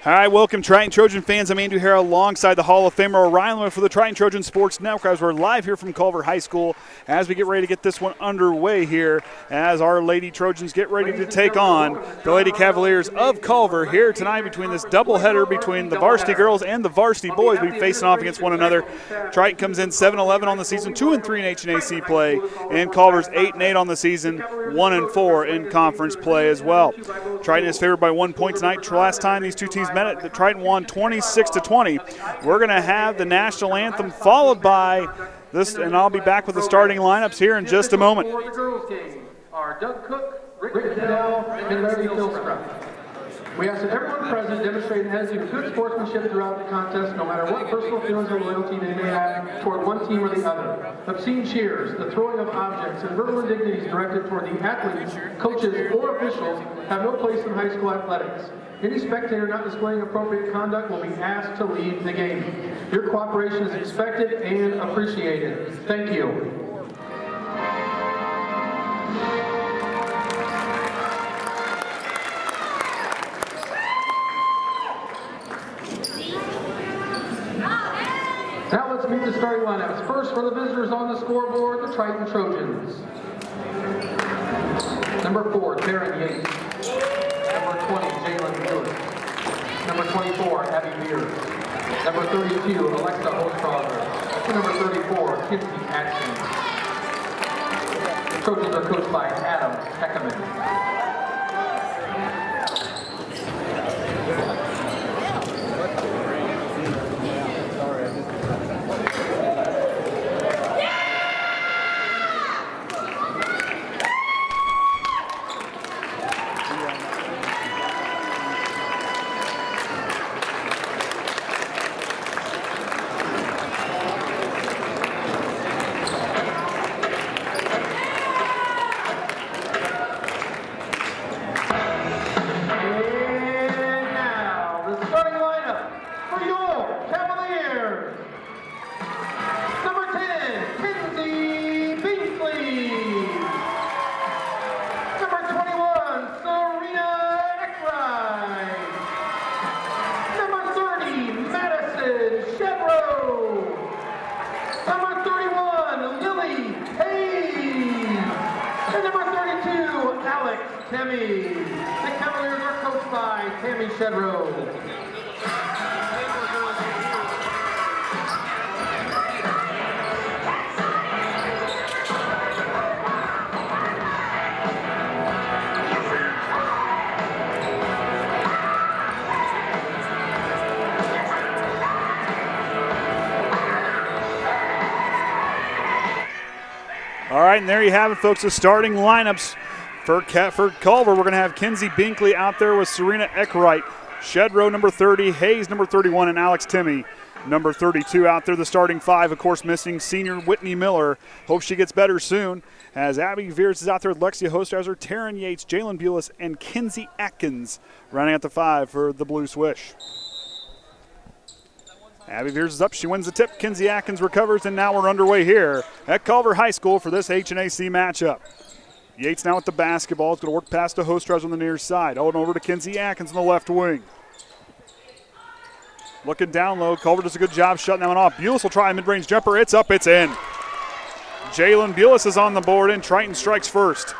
All right, welcome Triton Trojan fans. I'm Andrew Harrell alongside the Hall of Famer Orion Lewin for the Triton Trojan Sports Network as we're live here from Culver High School as we get ready to get this one underway here as our Lady Trojans get ready to take on the Lady Cavaliers of Culver here tonight between this doubleheader between the varsity girls and the varsity boys. We'll be facing off against one another. Triton comes in 7-11 on the season, 2-3 in H&AC play, and Culver's 8-8 on the season, 1-4 in conference play as well. Triton is favored by 1 point tonight. Last time these two teams met, the Triton won 26-20. We're going to have the national anthem followed by this, and I'll be back with the starting lineups here in just a moment. For the girls' game are Doug Cook, Rick Cadell, and Larry Philstrap. We ask that everyone present demonstrate an attitude of good sportsmanship throughout the contest, no matter what personal feelings or loyalty they may have toward one team or the other. Obscene cheers, the throwing of objects, and verbal indignities directed toward the athletes, coaches, or officials have no place in high school athletics. Any spectator not displaying appropriate conduct will be asked to leave the game. Your cooperation is expected and appreciated. Thank you. Now let's meet the starting lineups. First, for the visitors on the scoreboard, the Triton Trojans. Number 4, Taren Yates. Number 20, Jaelyn Bules. Number 24, Abbey Viers. Number 32, Alyxa Hostrawser. And number 34, Kinsey Atkins. The Trojans are coached by Adam Heckaman. Cavaliers. Number 10, Kenzie Binkley. Number 21, Cerenna Eakright. Number 30, Madison Shedrow. Number 31, Lily Hayes. And number 32, Temme. The Cavaliers are coached by Tammy Shedrow. All right, and there you have it, folks, the starting lineups for Culver. We're going to have Kenzie Binkley out there with Cerenna Eakright, Shedrow, number 30, Hayes, number 31, and Temme, number 32 out there. The starting five, of course, missing senior Whytnie Miller. Hope she gets better soon. As Abbey Viers is out there with Lexia Hostrawser, Taren Yates, Jaelyn Bules, and Kinsey Atkins running at the five for the Blue Swish. Abbey Viers is up. She wins the tip. Kinsey Atkins recovers, and now we're underway here at Culver High School for this H&AC matchup. Yates now with the basketball. Is going to work past the Hostrawser on the near side. Out and over to Kinsey Atkins on the left wing. Looking down low. Culver does a good job shutting that one off. Bules will try a mid-range jumper. It's up. It's in. Jaelyn Bules is on the board, and Triton strikes first.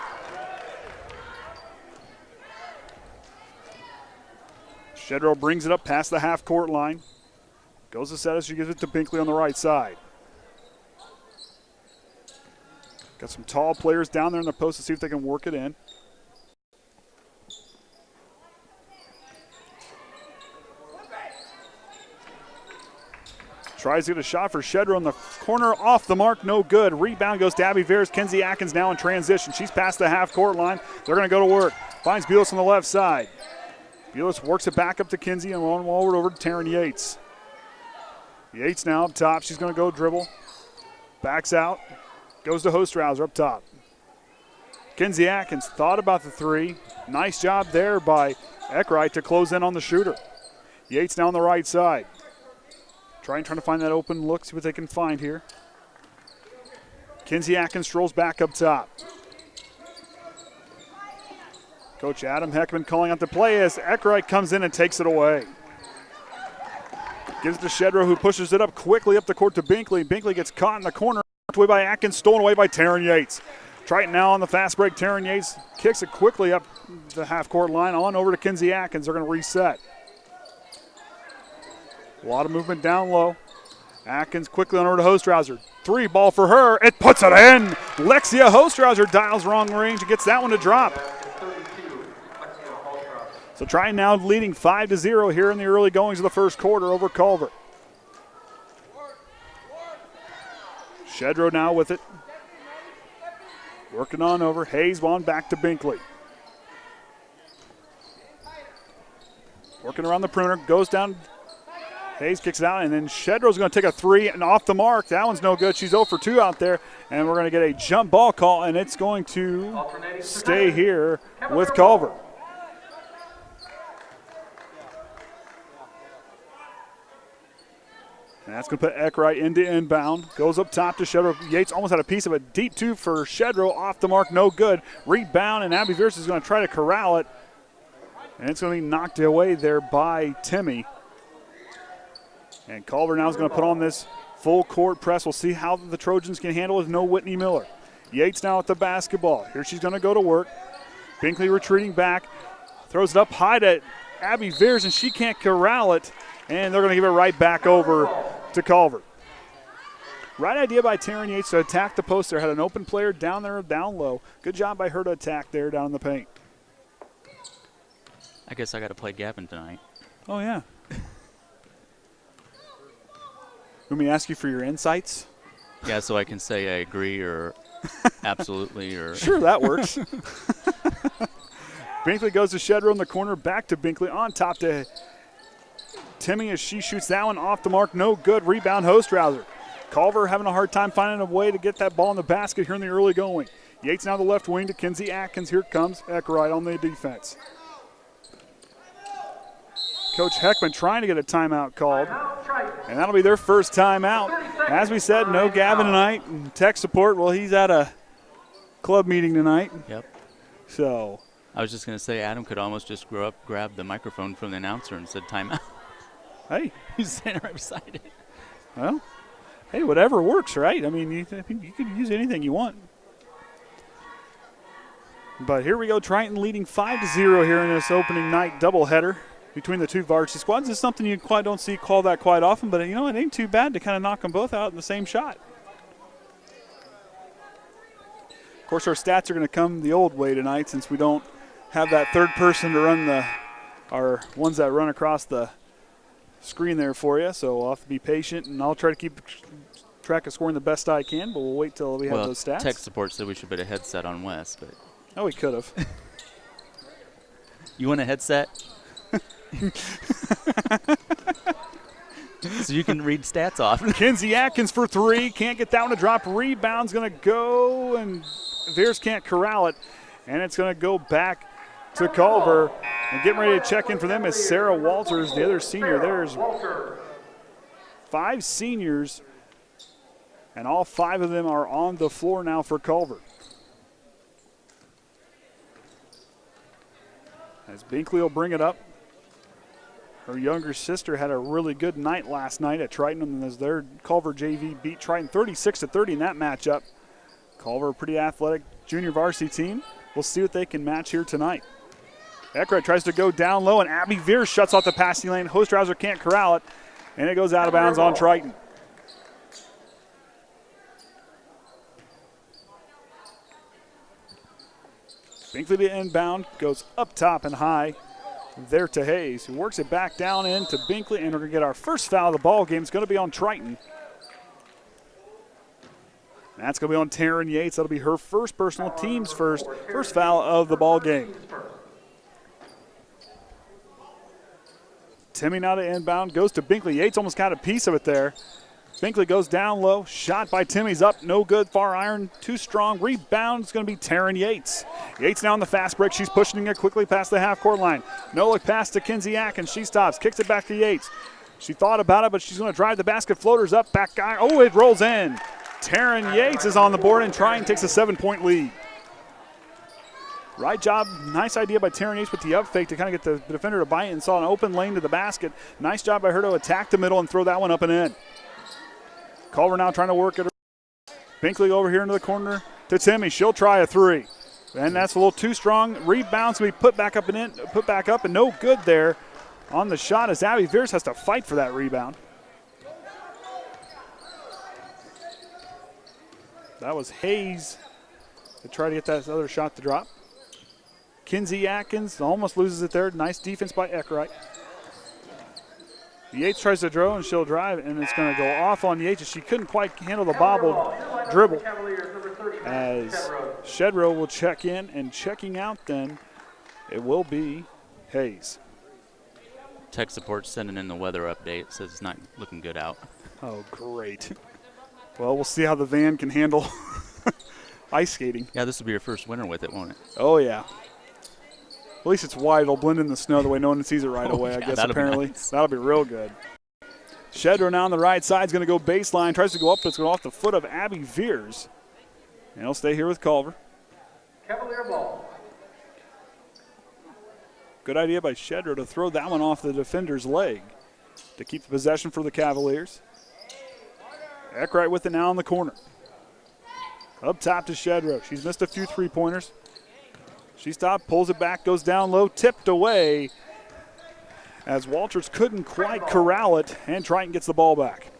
Shedrow brings it up past the half-court line. Goes to set as she gives it to Binkley on the right side. Got some tall players down there in the post to see if they can work it in. Tries to get a shot for Shedrow in the corner, off the mark, no good. Rebound goes to Abbey Viers. Kinsey Atkins now in transition. She's past the half-court line. They're going to go to work. Finds Bules on the left side. Bules works it back up to Kinsey and one forward over to Taren Yates. Yates now up top. She's going to go dribble. Backs out. Goes to Hostrawser up top. Kinsey Atkins thought about the three. Nice job there by Eakright to close in on the shooter. Yates now on the right side. Trying to find that open look, see what they can find here. Kinsey Atkins strolls back up top. Coach Adam Heckaman calling out the play as Eakright comes in and takes it away. Gives it to Shedrow, who pushes it up quickly up the court to Binkley. Binkley gets caught in the corner. Away by Atkins, stolen away by Taren Yates. Triton now on the fast break. Taren Yates kicks it quickly up the half-court line on over to Kinsey Atkins. They're going to reset. A lot of movement down low. Atkins quickly on over to Hostrawser. 3 ball for her. It puts it in. Lexia Hostrawser dials wrong range and gets that one to drop. So Triton now leading 5-0 here in the early goings of the first quarter over Culver. Shedrow now with it. Working on over. Hayes on back to Binkley. Working around the perimeter. Goes down. Hayes kicks it out, and then Shedrow's going to take a 3 and off the mark. That one's no good. She's 0 for 2 out there, and we're going to get a jump ball call, and it's going to stay here with Culver. And that's going to put Eakright into inbound. Goes up top to Shedrow. Yates almost had a piece of a deep 2 for Shedrow. Off the mark, no good. Rebound, and Abbey Viers is going to try to corral it. And it's going to be knocked away there by Temme. And Culver now is going to put on this full court press. We'll see how the Trojans can handle it with no Whytnie Miller. Yates now at the basketball. Here she's going to go to work. Binkley retreating back. Throws it up high to Abbey Viers, and she can't corral it. And they're going to give it right back over to Culver. Right idea by Taren Yates to attack the post there. Had an open player down there, down low. Good job by her to attack there down in the paint. I guess I got to play Gavin tonight. Oh, yeah. Let me ask you for your insights. Yeah, so I can say I agree or absolutely or. Sure, that works. Binkley goes to Shedrow in the corner, back to Binkley, on top to Temme as she shoots that one off the mark. No good. Rebound, Hostrawser. Culver having a hard time finding a way to get that ball in the basket here in the early going. Yates now the left wing to Kinsey Atkins. Here comes Eakright on the defense. Coach Heckaman trying to get a timeout called, and that'll be their first timeout. As we said, no Gavin tonight. And tech support, well, he's at a club meeting tonight. Yep. So I was just going to say Adam could almost just grow up, grab the microphone from the announcer and said timeout. Hey. He's standing right beside it. Well, hey, whatever works, right? I mean, you could use anything you want. But here we go, Triton leading 5-0 here in this opening night doubleheader between the two varsity squads. It's something you don't see called that quite often, but, you know, it ain't too bad to kind of knock them both out in the same shot. Of course, our stats are going to come the old way tonight since we don't have that third person to run our ones that run across the screen there for you. So I'll have to be patient, and I'll try to keep track of scoring the best I can, but we'll wait till we have those stats. Tech support said we should put a headset on Wes, but. Oh, we could have. You want a headset? So you can read stats off. Kinsey Atkins for 3. Can't get that one to drop. Rebound's going to go, and Viers can't corral it. And it's going to go back to Culver. And getting ready to check in for them is Sarah Walters, the other senior. There's 5 seniors, and all 5 of them are on the floor now for Culver. As Binkley will bring it up. Her younger sister had a really good night last night at Triton as their Culver JV beat Triton 36-30 in that matchup. Culver, a pretty athletic junior varsity team. We'll see what they can match here tonight. Eakright tries to go down low, and Abbey Viers shuts off the passing lane. Hostrawser can't corral it, and it goes out of bounds on Triton. Binkley to inbound, goes up top and high there to Hayes, who works it back down into Binkley, and we're going to get our first foul of the ball game. It's going to be on Triton. That's going to be on Taren Yates. That'll be her first personal, team's first foul of the ball game. Temme now to inbound, goes to Binkley. Yates almost got a piece of it there. Binkley goes down low. Shot by Temme's up. No good. Far iron. Too strong. Rebound is going to be Taren Yates. Yates now on the fast break. She's pushing it quickly past the half-court line. No look pass to Kinsey Atkins. She stops. Kicks it back to Yates. She thought about it, but she's going to drive the basket. Floaters up. Back guy. Oh, it rolls in. Taren Yates is on the board, and Triton takes a 7-point lead. Right job, nice idea by Taren Yates with the up fake to kind of get the defender to bite and saw an open lane to the basket. Nice job by her to attack the middle and throw that one up and in. Culver now trying to work it. Binkley over here into the corner to Temme. She'll try a three. And that's a little too strong. Rebound's going to be put back up and no good there on the shot as Abbey Viers has to fight for that rebound. That was Hayes to try to get that other shot to drop. Kinsey Atkins almost loses it there. Nice defense by Eakright. Yates tries to draw and she'll drive, and it's going to go off on Yates. She couldn't quite handle the bobble dribble. As Shedrow will check in, and checking out then, it will be Hayes. Tech support sending in the weather update. Says it's not looking good out. Oh, great. Well, we'll see how the van can handle ice skating. Yeah, this will be your first winter with it, won't it? Oh, yeah. At least it's wide. It'll blend in the snow the way no one sees it right away, I guess, apparently. Nice. That'll be real good. Shedrow now on the right side is going to go baseline. Tries to go up, but it's going off the foot of Abbey Viers. And he'll stay here with Culver. Cavalier ball. Good idea by Shedrow to throw that one off the defender's leg to keep the possession for the Cavaliers. Eakright with it now in the corner. Up top to Shedrow. She's missed a few three-pointers. She stopped, pulls it back, goes down low, tipped away as Walters couldn't quite corral it, and Triton gets the ball back.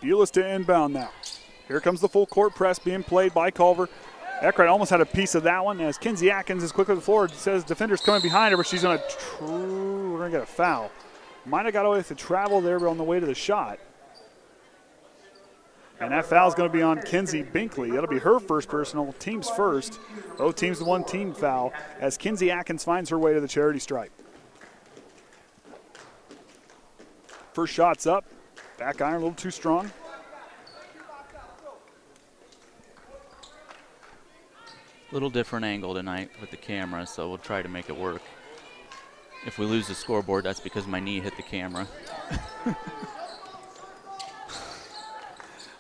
Bules to inbound now. Here comes the full court press being played by Culver. Eakright almost had a piece of that one as Kinsey Atkins is quick to the floor. It says defender's coming behind her, but she's going to get a foul. Might have got away with the travel there on the way to the shot. And that foul is going to be on Kenzie Binkley. That'll be her first personal, team's first. Both teams the one team foul as Kinsey Atkins finds her way to the charity stripe. First shot's up. Back iron a little too strong. Little different angle tonight with the camera, so we'll try to make it work. If we lose the scoreboard, that's because my knee hit the camera.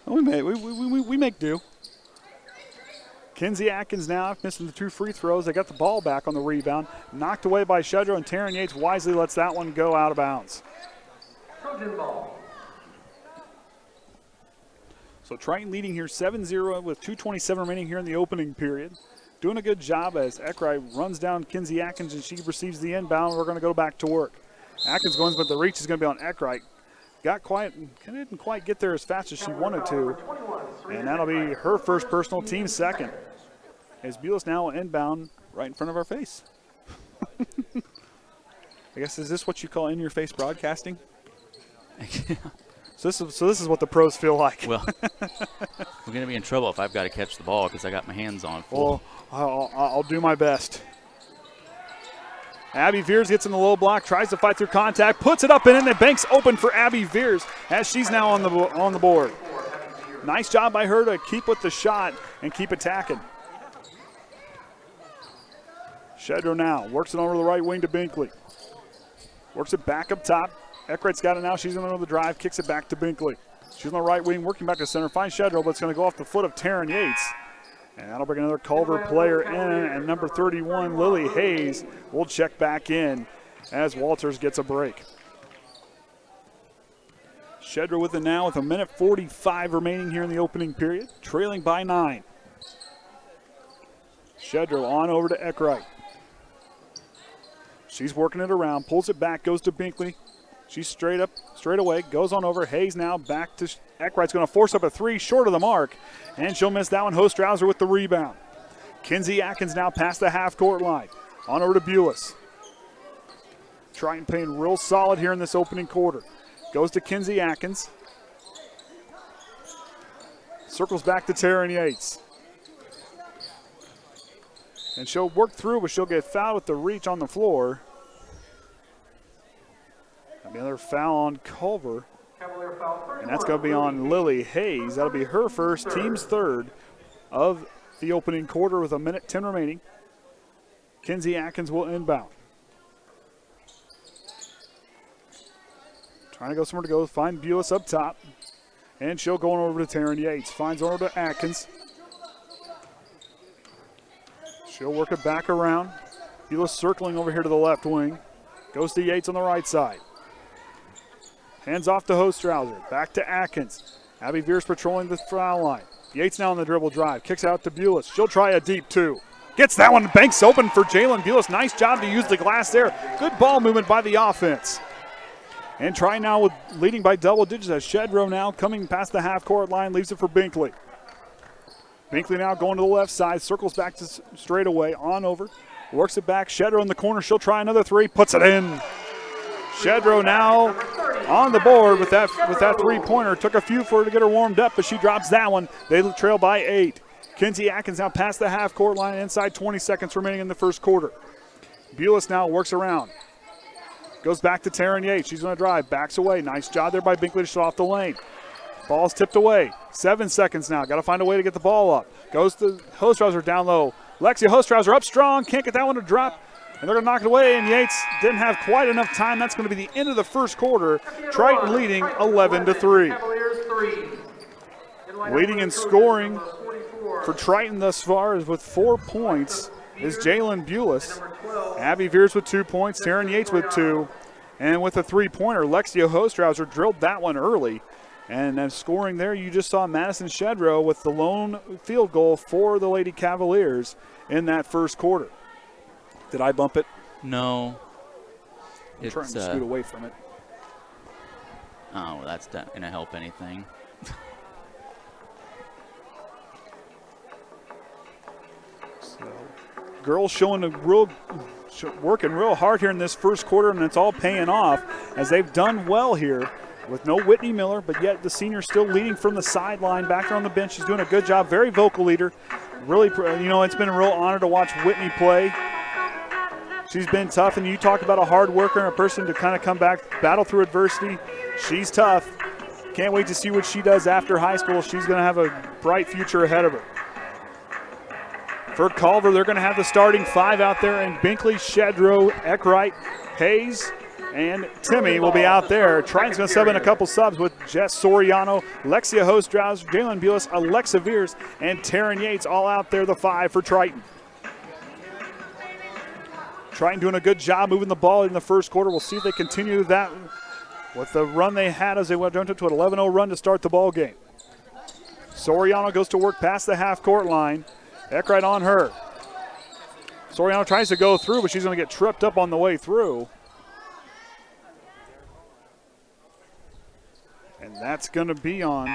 We make do. Kinsey Atkins now missing the two free throws. They got the ball back on the rebound. Knocked away by Shedrow, and Taren Yates wisely lets that one go out of bounds. Trojan ball. So Triton leading here 7-0 with 2:27 remaining here in the opening period. Doing a good job as Eakright runs down Kinsey Atkins and she receives the inbound. We're going to go back to work. Atkins going, but the reach is going to be on Eakright. Got quiet, didn't quite get there as fast as she wanted to. And that'll be her first personal, team second. As Bules now inbound right in front of our face. I guess, is this what you call in-your-face broadcasting? So this is what the pros feel like. Well, we're going to be in trouble if I've got to catch the ball because I got my hands on full. Well, I'll do my best. Abbey Viers gets in the low block, tries to fight through contact, puts it up and in. The bank's open for Abbey Viers as she's now on the board. Nice job by her to keep with the shot and keep attacking. Shedrow now works it over the right wing to Binkley. Works it back up top. Eakright's got it now. She's in the drive, kicks it back to Binkley. She's on the right wing, working back to center. Finds Shedrow, but it's going to go off the foot of Taren Yates. And that'll bring another Culver player in, and number 31, Lily Hayes, will check back in as Walters gets a break. Shedrow with it now with 1:45 remaining here in the opening period, trailing by 9. Shedrow on over to Eakright. She's working it around, pulls it back, goes to Binkley. She's straight away, goes on over. Hayes now back to Eakright's going to force up a three short of the mark, and she'll miss that one. Hostrawser with the rebound. Kinsey Atkins now past the half-court line. On over to Bules. Triton playing real solid here in this opening quarter. Goes to Kinsey Atkins. Circles back to Taren Yates. And she'll work through, but she'll get fouled with the reach on the floor. Another foul on Culver. And that's going to be on Lily Hayes. That'll be her first, team's third of the opening quarter with 1:10 remaining. Kinsey Atkins will inbound. Trying to go somewhere to go. Find Bules up top. And she'll go on over to Taren Yates. Finds over to Atkins. She'll work it back around. Bules circling over here to the left wing. Goes to Yates on the right side. Hands off to Hostrawser. Back to Atkins. Abbey Viers patrolling the foul line. Yates now on the dribble drive. Kicks out to Bules. She'll try a deep two. Gets that one. Banks open for Jaelyn Bules. Nice job to use the glass there. Good ball movement by the offense. And try now with leading by double digits as Shedrow now coming past the half-court line. Leaves it for Binkley. Binkley now going to the left side. Circles back to straightaway. On over. Works it back. Shedrow in the corner. She'll try another three. Puts it in. Shedrow now on the board with that three-pointer. Took a few for her to get her warmed up, but she drops that one. They trail by 8. Kinsey Atkins now past the half-court line, inside 20 seconds remaining in the first quarter. Bules now works around. Goes back to Taren Yates. She's going to drive. Backs away. Nice job there by Binkley to shut off the lane. Ball's tipped away. 7 seconds now. Got to find a way to get the ball up. Goes to Hostrawser down low. Lexia Hostrawser up strong. Can't get that one to drop. And they're going to knock it away, and Yates didn't have quite enough time. That's going to be the end of the first quarter. Triton leading 11-3. Leading in scoring for Triton thus far is with 4 points is Jaelyn Bules. Abbey Viers with 2 points, Taren Yates with 2. And with a three-pointer, Lexia Hostrawser drilled that one early. And then scoring there, you just saw Madison Shedrow with the lone field goal for the Lady Cavaliers in that first quarter. Did I bump it? No. I'm trying to scoot away from it. Oh, well, that's not going to help anything. So, girls working real hard here in this first quarter, and it's all paying off as they've done well here with no Whytnie Miller, but yet the senior still leading from the sideline back there on the bench. She's doing a good job, very vocal leader. Really, it's been a real honor to watch Whytnie play. She's been tough, and you talk about a hard worker and a person to kind of come back, battle through adversity. She's tough. Can't wait to see what she does after high school. She's going to have a bright future ahead of her. For Culver, they're going to have the starting 5 out there, and Binkley, Shedrow, Eakright, Hayes, and Temme will be out there. Triton's going to sub in a couple subs with Jess Soriano, Lexia Hostrawser, Jaelyn Bules, Alyxa Viers, and Taren Yates all out there, the 5 for Triton. Triton doing a good job moving the ball in the first quarter. We'll see if they continue that with the run they had as they went down to an 11-0 run to start the ball game. Soriano goes to work past the half-court line. Eakright on her. Soriano tries to go through, but she's going to get tripped up on the way through. And that's going to be on.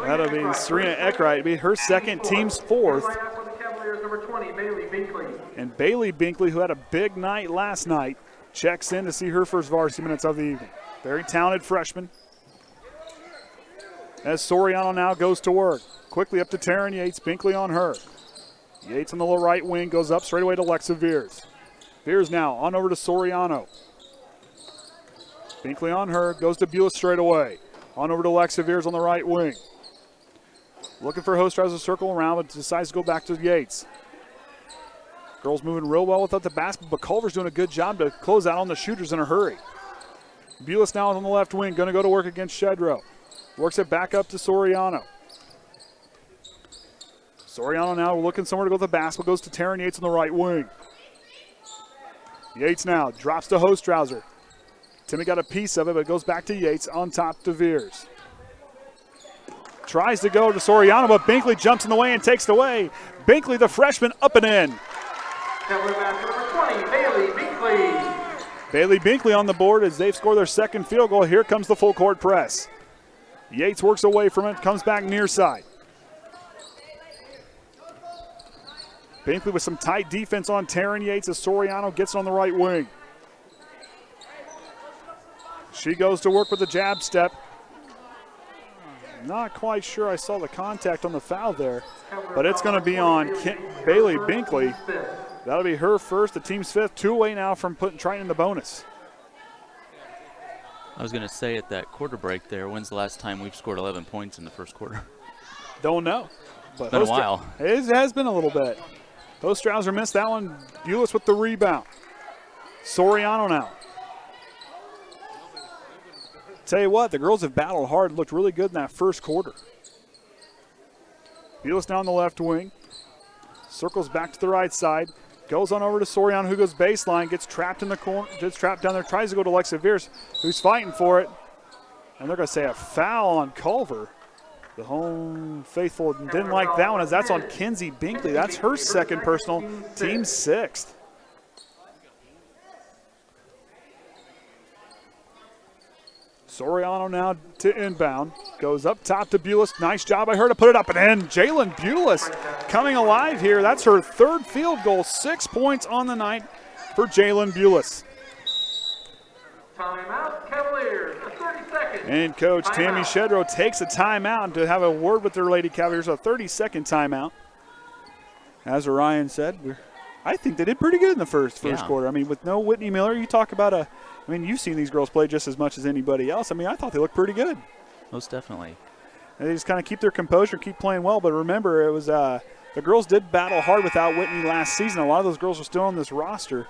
That'll be Cerenna Eakright. It'll be her second, team's 4th. And Baleigh Binkley, who had a big night last night, checks in to see her first varsity minutes of the evening. Very talented freshman. As Soriano now goes to work. Quickly up to Taren Yates. Binkley on her. Yates on the little right wing goes up straight away to Alyxa Viers. Viers now on over to Soriano. Binkley on her. Goes to Bules straight away. On over to Alyxa Viers on the right wing. Looking for Hostrawser to circle around, but decides to go back to Yates. Girls moving real well without the basket, but Culver's doing a good job to close out on the shooters in a hurry. Bules now on the left wing, going to go to work against Shedrow. Works it back up to Soriano. Soriano now looking somewhere to go with the basket, goes to Taren Yates on the right wing. Yates now drops to Hostrawser. Temme got a piece of it, but it goes back to Yates on top to Viers. Tries to go to Soriano, but Binkley jumps in the way and takes it away. Binkley, the freshman, up and in. Number 20, Baleigh Binkley. Baleigh Binkley on the board as they've scored their second field goal. Here comes the full court press. Yates works away from it, comes back near side. Binkley with some tight defense on Taren Yates as Soriano gets on the right wing. She goes to work with the jab step. Not quite sure I saw the contact on the foul there, but it's going to be on Baleigh Binkley. That'll be her first, the team's 5th, 2 away now from putting Triton in the bonus. I was going to say at that quarter break there, when's the last time we've scored 11 points in the first quarter? Don't know. But it's been a while. It has been a little bit. Hostrawser missed that one. Bules with the rebound. Soriano now. Tell you what, the girls have battled hard, looked really good in that first quarter. Bules down the left wing. Circles back to the right side. Goes on over to Soriano, who goes baseline, gets trapped in the corner, gets trapped down there, tries to go to Alyxa Viers, who's fighting for it. And they're going to say a foul on Culver. The home faithful didn't like that one, as that's on Kenzie Binkley. That's her second personal, team sixth. Soriano now to inbound. Goes up top to Bules. Nice job by her to put it up and in. Jaelyn Bules coming alive here. That's her third field goal. 6 points on the night for Jaelyn Bules. Timeout, Cavaliers, 30 seconds. And Coach Tammy Shedrow takes a timeout to have a word with their Lady Cavaliers, a 30-second timeout. As Orion said, I think they did pretty good in the first quarter. I mean, with no Whytnie Miller, you talk about you've seen these girls play just as much as anybody else. I mean, I thought they looked pretty good. Most definitely. And they just kind of keep their composure, keep playing well. But remember, it was the girls did battle hard without Whytnie last season. A lot of those girls are still on this roster.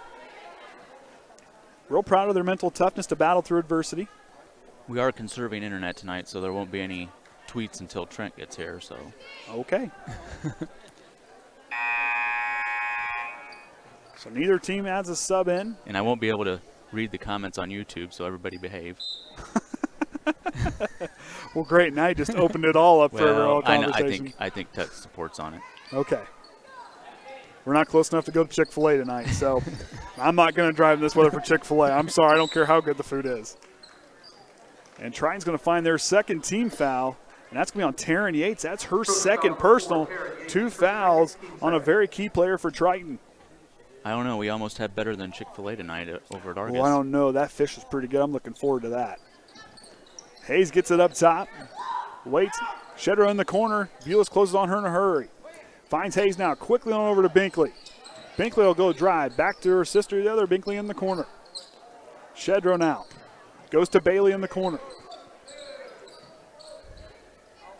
Real proud of their mental toughness to battle through adversity. We are conserving internet tonight, so there won't be any tweets until Trent gets here. So okay. So neither team adds a sub in. And I won't be able to read the comments on YouTube, so everybody behave. Well, great. Now you just opened it all up for all conversation. I think Tech supports on it. Okay. We're not close enough to go to Chick-fil-A tonight, so I'm not going to drive in this weather for Chick-fil-A. I'm sorry. I don't care how good the food is. And Triton's going to find their second team foul, and that's going to be on Taren Yates. That's her second personal. 2 fouls on a very key player for Triton. I don't know. We almost had better than Chick-fil-A tonight over at Argus. Well, I don't know. That fish is pretty good. I'm looking forward to that. Hayes gets it up top. Waits. Shedrow in the corner. Bules closes on her in a hurry. Finds Hayes now. Quickly on over to Binkley. Binkley will go drive. Back to her sister, the other Binkley in the corner. Shedrow now. Goes to Baleigh in the corner.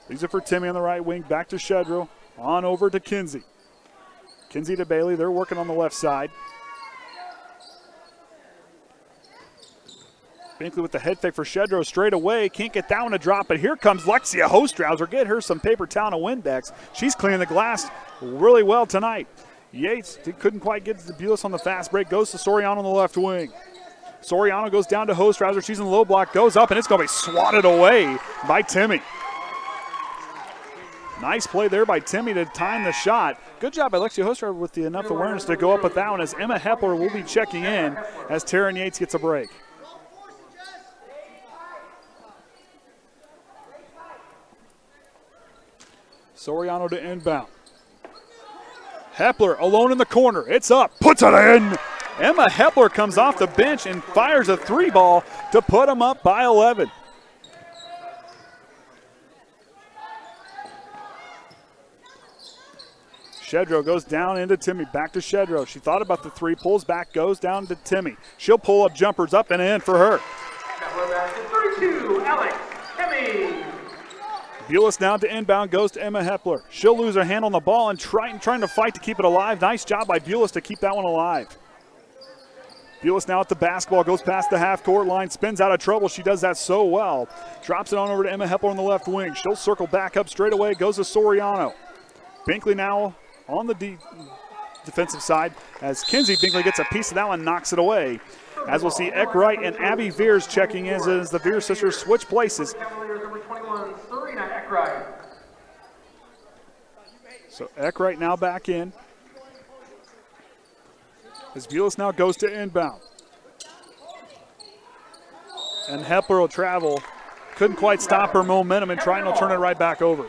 These are for Temme on the right wing. Back to Shedrow. On over to Kinsey. Kinsey to Baleigh. They're working on the left side. Binkley with the head fake for Shedrow straight away. Can't get that one to drop, but here comes Lexia Hostrawser. Get her some paper towel and Windex. She's cleaning the glass really well tonight. Yates couldn't quite get to Bules on the fast break. Goes to Soriano on the left wing. Soriano goes down to Hostrawser. She's in the low block. Goes up, and it's going to be swatted away by Temme. Nice play there by Temme to time the shot. Good job by Lexia Hostrawser with the enough awareness to go up with that one, as Emma Hepler will be checking in as Taren Yates gets a break. Soriano to inbound. Hepler alone in the corner. It's up. Puts it in. Emma Hepler comes off the bench and fires a 3-ball to put them up by 11. Shedrow goes down into Temme. Back to Shedrow. She thought about the 3, pulls back, goes down to Temme. She'll pull up jumpers up and in for her. 32, Alex Temme. Bules now to inbound, goes to Emma Hepler. She'll lose her hand on the ball, and Triton trying to fight to keep it alive. Nice job by Bules to keep that one alive. Bules now at the basketball, goes past the half-court line, spins out of trouble. She does that so well. Drops it on over to Emma Hepler on the left wing. She'll circle back up straight away, goes to Soriano. Binkley now on the defensive side as Kenzie Binkley gets a piece of that one, knocks it away. As we'll see Eakright and Abbey Viers checking in as the Viers sisters switch places. Cavaliers number 21, Cerenna Eakright. So Eakright now back in. As Bules now goes to inbound. And Hepler will travel. Couldn't quite stop her momentum, and Triton will turn it right back over.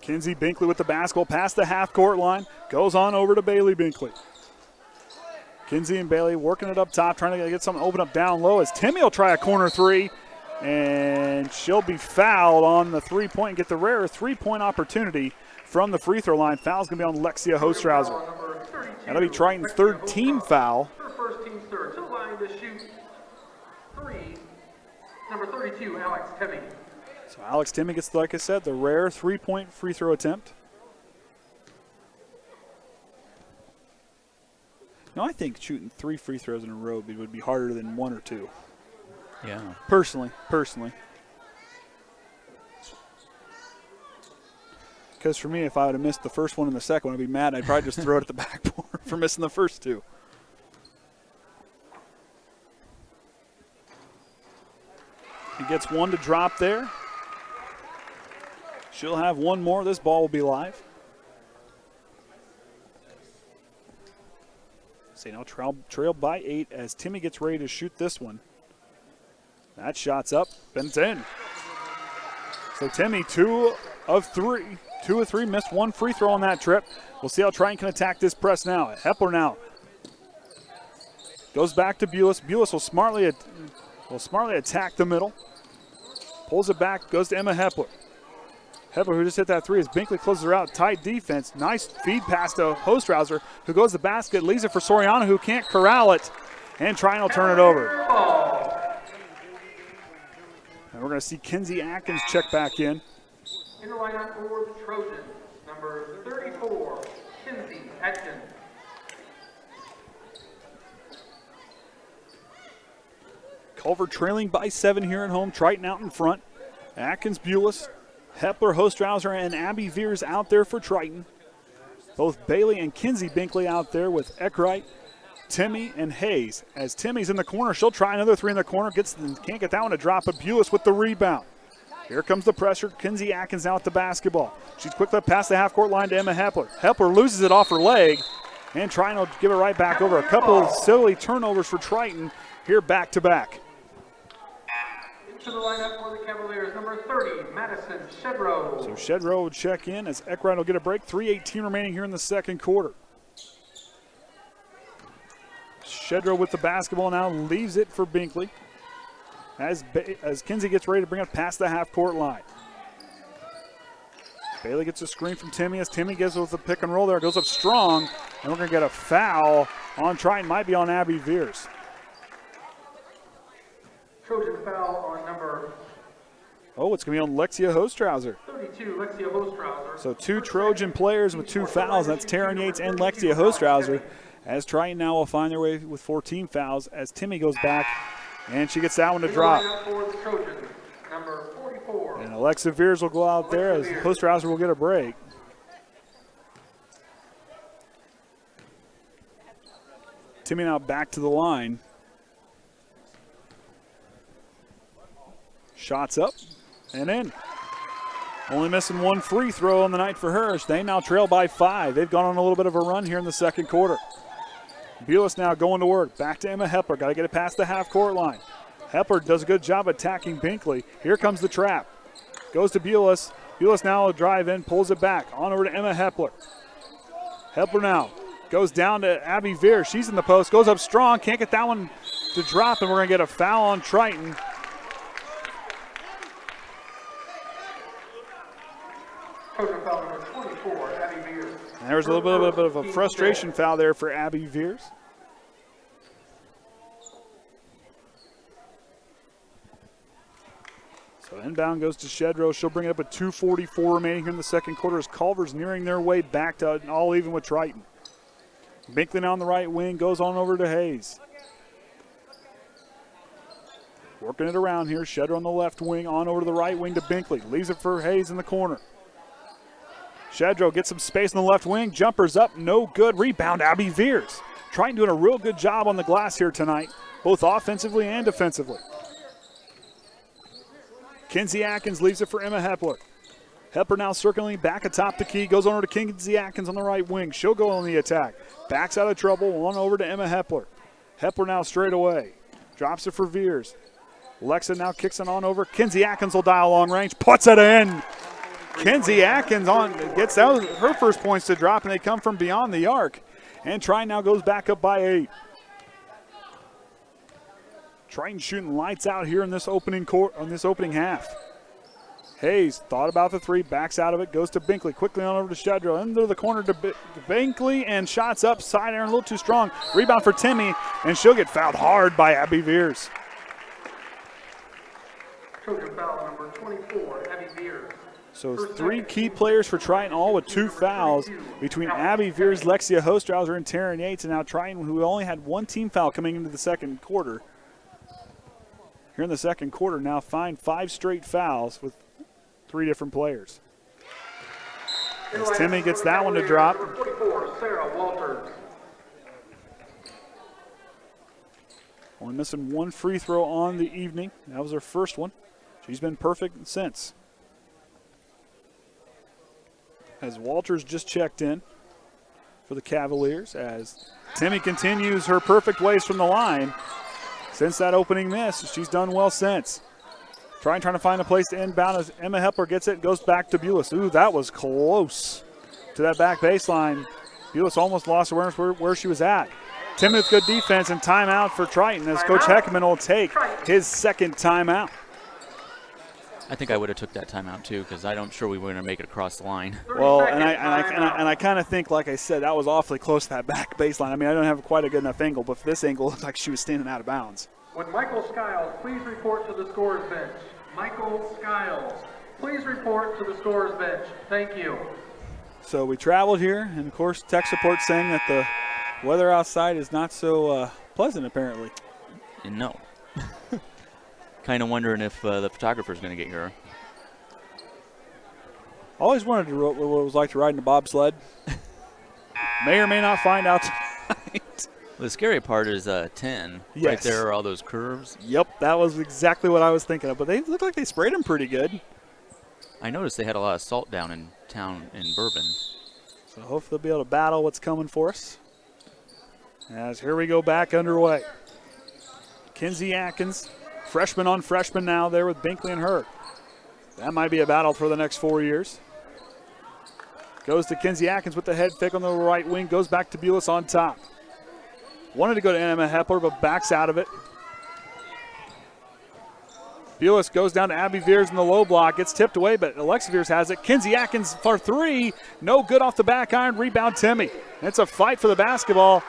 Kenzie Binkley with the basketball past the half-court line. Goes on over to Baleigh Binkley. Kinsey and Baleigh working it up top, trying to get something open up down low as Temme will try a corner 3. And she'll be fouled on the 3-point and get the rare 3-point opportunity from the free throw line. Foul's going to be on Lexia Hostrawser. That'll be Triton's third team foul. Her first team third. To the line to shoot 3, number 32, Alex Temme. So Alex Temme gets, like I said, the rare 3-point free throw attempt. No, I think shooting 3 free throws in a row would be harder than 1 or 2. Yeah. Personally. Because for me, if I would have missed the first one and the second one, I'd be mad. I'd probably just throw it at the backboard for missing the first 2. He gets 1 to drop there. She'll have 1 more. This ball will be live. St. L trailed by 8 as Temme gets ready to shoot this one. That shot's up, and it's in. So Temme 2 of 3. 2 of 3, missed 1 free throw on that trip. We'll see how Triton can attack this press now. Hepler now goes back to Bules. Bules will smartly attack the middle. Pulls it back, goes to Emma Hepler. Hepler, who just hit that 3, as Binkley closes her out. Tight defense. Nice feed pass to Hostrawser, who goes to the basket, leaves it for Soriano, who can't corral it. And Triton will turn it over. And we're going to see Kinsey Atkins check back in. In the lineup for the Trojans, number 34, Kinsey Atkins. Culver trailing by 7 here at home. Triton out in front. Atkins, Bules, Hepler, Hostrawser, and Abbey Viers out there for Triton. Both Baleigh and Kenzie Binkley out there with Eakright, Temme, and Hayes. As Temme's in the corner, she'll try another 3 in the corner. Can't get that one to drop, but Bules with the rebound. Here comes the pressure. Kinsey Atkins out the basketball. She's quickly past the half-court line to Emma Hepler. Hepler loses it off her leg, and Triton will give it right back over. A couple of silly turnovers for Triton here back-to-back. Into the lineup for the Cavaliers, number 30, Madison Shedrow. So Shedrow will check in as Eakright will get a break. 3:18 remaining here in the second quarter. Shedrow with the basketball now, leaves it for Binkley. As Kinsey gets ready to bring it past the half-court line. Baleigh gets a screen from Temme as Temme gets with the pick and roll there. Goes up strong, and we're going to get a foul on Triton. Might be on Abbey Viers. Trojan foul on number... Oh, it's going to be on Lexia Hostrawser. 32, Lexia Hostrawser. So 2 Trojan players with 2 fouls. That's Taren Yates and Lexia Hostrawser. As Triton now will find their way with 14 fouls as Temme goes back. And she gets that one to drop. Number 44. And Alyxa Viers will go out there as Hostrawser will get a break. Temme now back to the line. Shots up and in. Only missing 1 free throw on the night for her. They now trail by 5. They've gone on a little bit of a run here in the second quarter. Bules now going to work. Back to Emma Hepler. Got to get it past the half-court line. Hepler does a good job attacking Binkley. Here comes the trap. Goes to Bules. Bules now will drive in, pulls it back. On over to Emma Hepler. Hepler now goes down to Abbey Viers. She's in the post. Goes up strong. Can't get that one to drop, and we're going to get a foul on Triton. Trojan foul number 24, Abbey Viers. And there's a little bit of a frustration foul there for Abbey Viers. So inbound goes to Shedrow. She'll bring it up with 2:44 remaining here in the second quarter as Culver's nearing their way back to all even with Triton. Binkley on the right wing, goes on over to Hayes. Working it around here. Shedrow on the left wing, on over to the right wing to Binkley. Leaves it for Hayes in the corner. Shedrow gets some space on the left wing. Jumper's up, no good. Rebound, Abbey Viers. Triton doing a real good job on the glass here tonight, both offensively and defensively. Kinsey Atkins leaves it for Emma Hepler. Hepler now circling back atop the key. Goes on over to Kinsey Atkins on the right wing. She'll go on the attack. Backs out of trouble. On over to Emma Hepler. Hepler now straight away. Drops it for Viers. Lexa now kicks it on over. Kinsey Atkins will dial long range. Puts it in. Kinsey Atkins gets out her first points to drop, and they come from beyond the arc. And Triton now goes back up by 8. Triton shooting lights out here in this opening half. Hayes thought about the 3, backs out of it, goes to Binkley. Quickly on over to Shedrow. Into the corner to Binkley, and shots up. Side iron a little too strong. Rebound for Temme, and she'll get fouled hard by Abbey Viers. Trojan foul number 24, Abbey Viers. So 3 key players for Triton, all with 2 fouls between Abbey Viers, Lexia Hostrawser, and Taren Yates. And now Triton, who only had 1 team foul coming into the second quarter. Here in the second quarter, now find 5 straight fouls with 3 different players. As Temme gets that one to drop. Only missing 1 free throw on the evening. That was her first one. She's been perfect since. As Walters just checked in for the Cavaliers, as Temme continues her perfect ways from the line. Since that opening miss, she's done well since. Trying to find a place to inbound as Emma Hepler gets it, goes back to Bules. Ooh, that was close to that back baseline. Bules almost lost awareness where she was at. Temme with good defense and timeout for Triton as Coach Heckaman will take his second timeout. I think I would have took that timeout too, because I'm sure we were going to make it across the line. Well, and I kind of think, like I said, that was awfully close to that back baseline. I mean, I don't have quite a good enough angle, but for this angle, it looked like she was standing out of bounds. Would Michael Skiles please report to the scorer's bench? Michael Skiles, please report to the scorer's bench. Thank you. So we traveled here, and of course, tech support saying that the weather outside is not so pleasant, apparently. And no. Kind of wondering if the photographer's going to get here. Always wondered what it was like to ride in a bobsled. May or may not find out tonight. Well, the scary part is 10. Yes. Right there are all those curves. Yep, that was exactly what I was thinking of. But they look like they sprayed them pretty good. I noticed they had a lot of salt down in town in Bourbon. So hopefully they'll be able to battle what's coming for us. As here we go back underway. Kinsey Atkins, freshman on freshman now there with Binkley and her. That might be a battle for the next 4 years. Goes to Kinsey Atkins with the head fake on the right wing. Goes back to Bules on top. Wanted to go to Emma Hepler, but backs out of it. Bules goes down to Abbey Viers in the low block. Gets tipped away, but Alyxa Viers has it. Kinsey Atkins for 3. No good off the back iron. Rebound Temme. It's a fight for the basketball.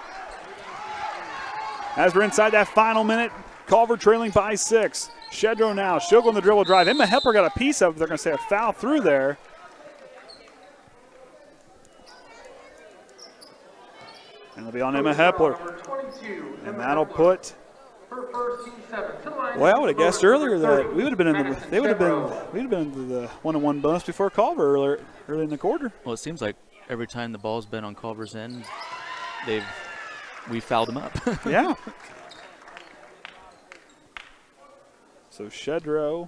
As we're inside that final minute, Culver trailing by 6. Shedrow now. She'll go on the dribble drive. Emma Hepler got a piece of it. They're going to say a foul through there. And it'll be on Emma Hepler. And that'll put. Well, I would have guessed earlier that we would have been in the. We'd have been into the 1-on-1 bonus before Culver early in the quarter. Well, it seems like every time the ball's been on Culver's end, we fouled them up. Yeah. So Shedrow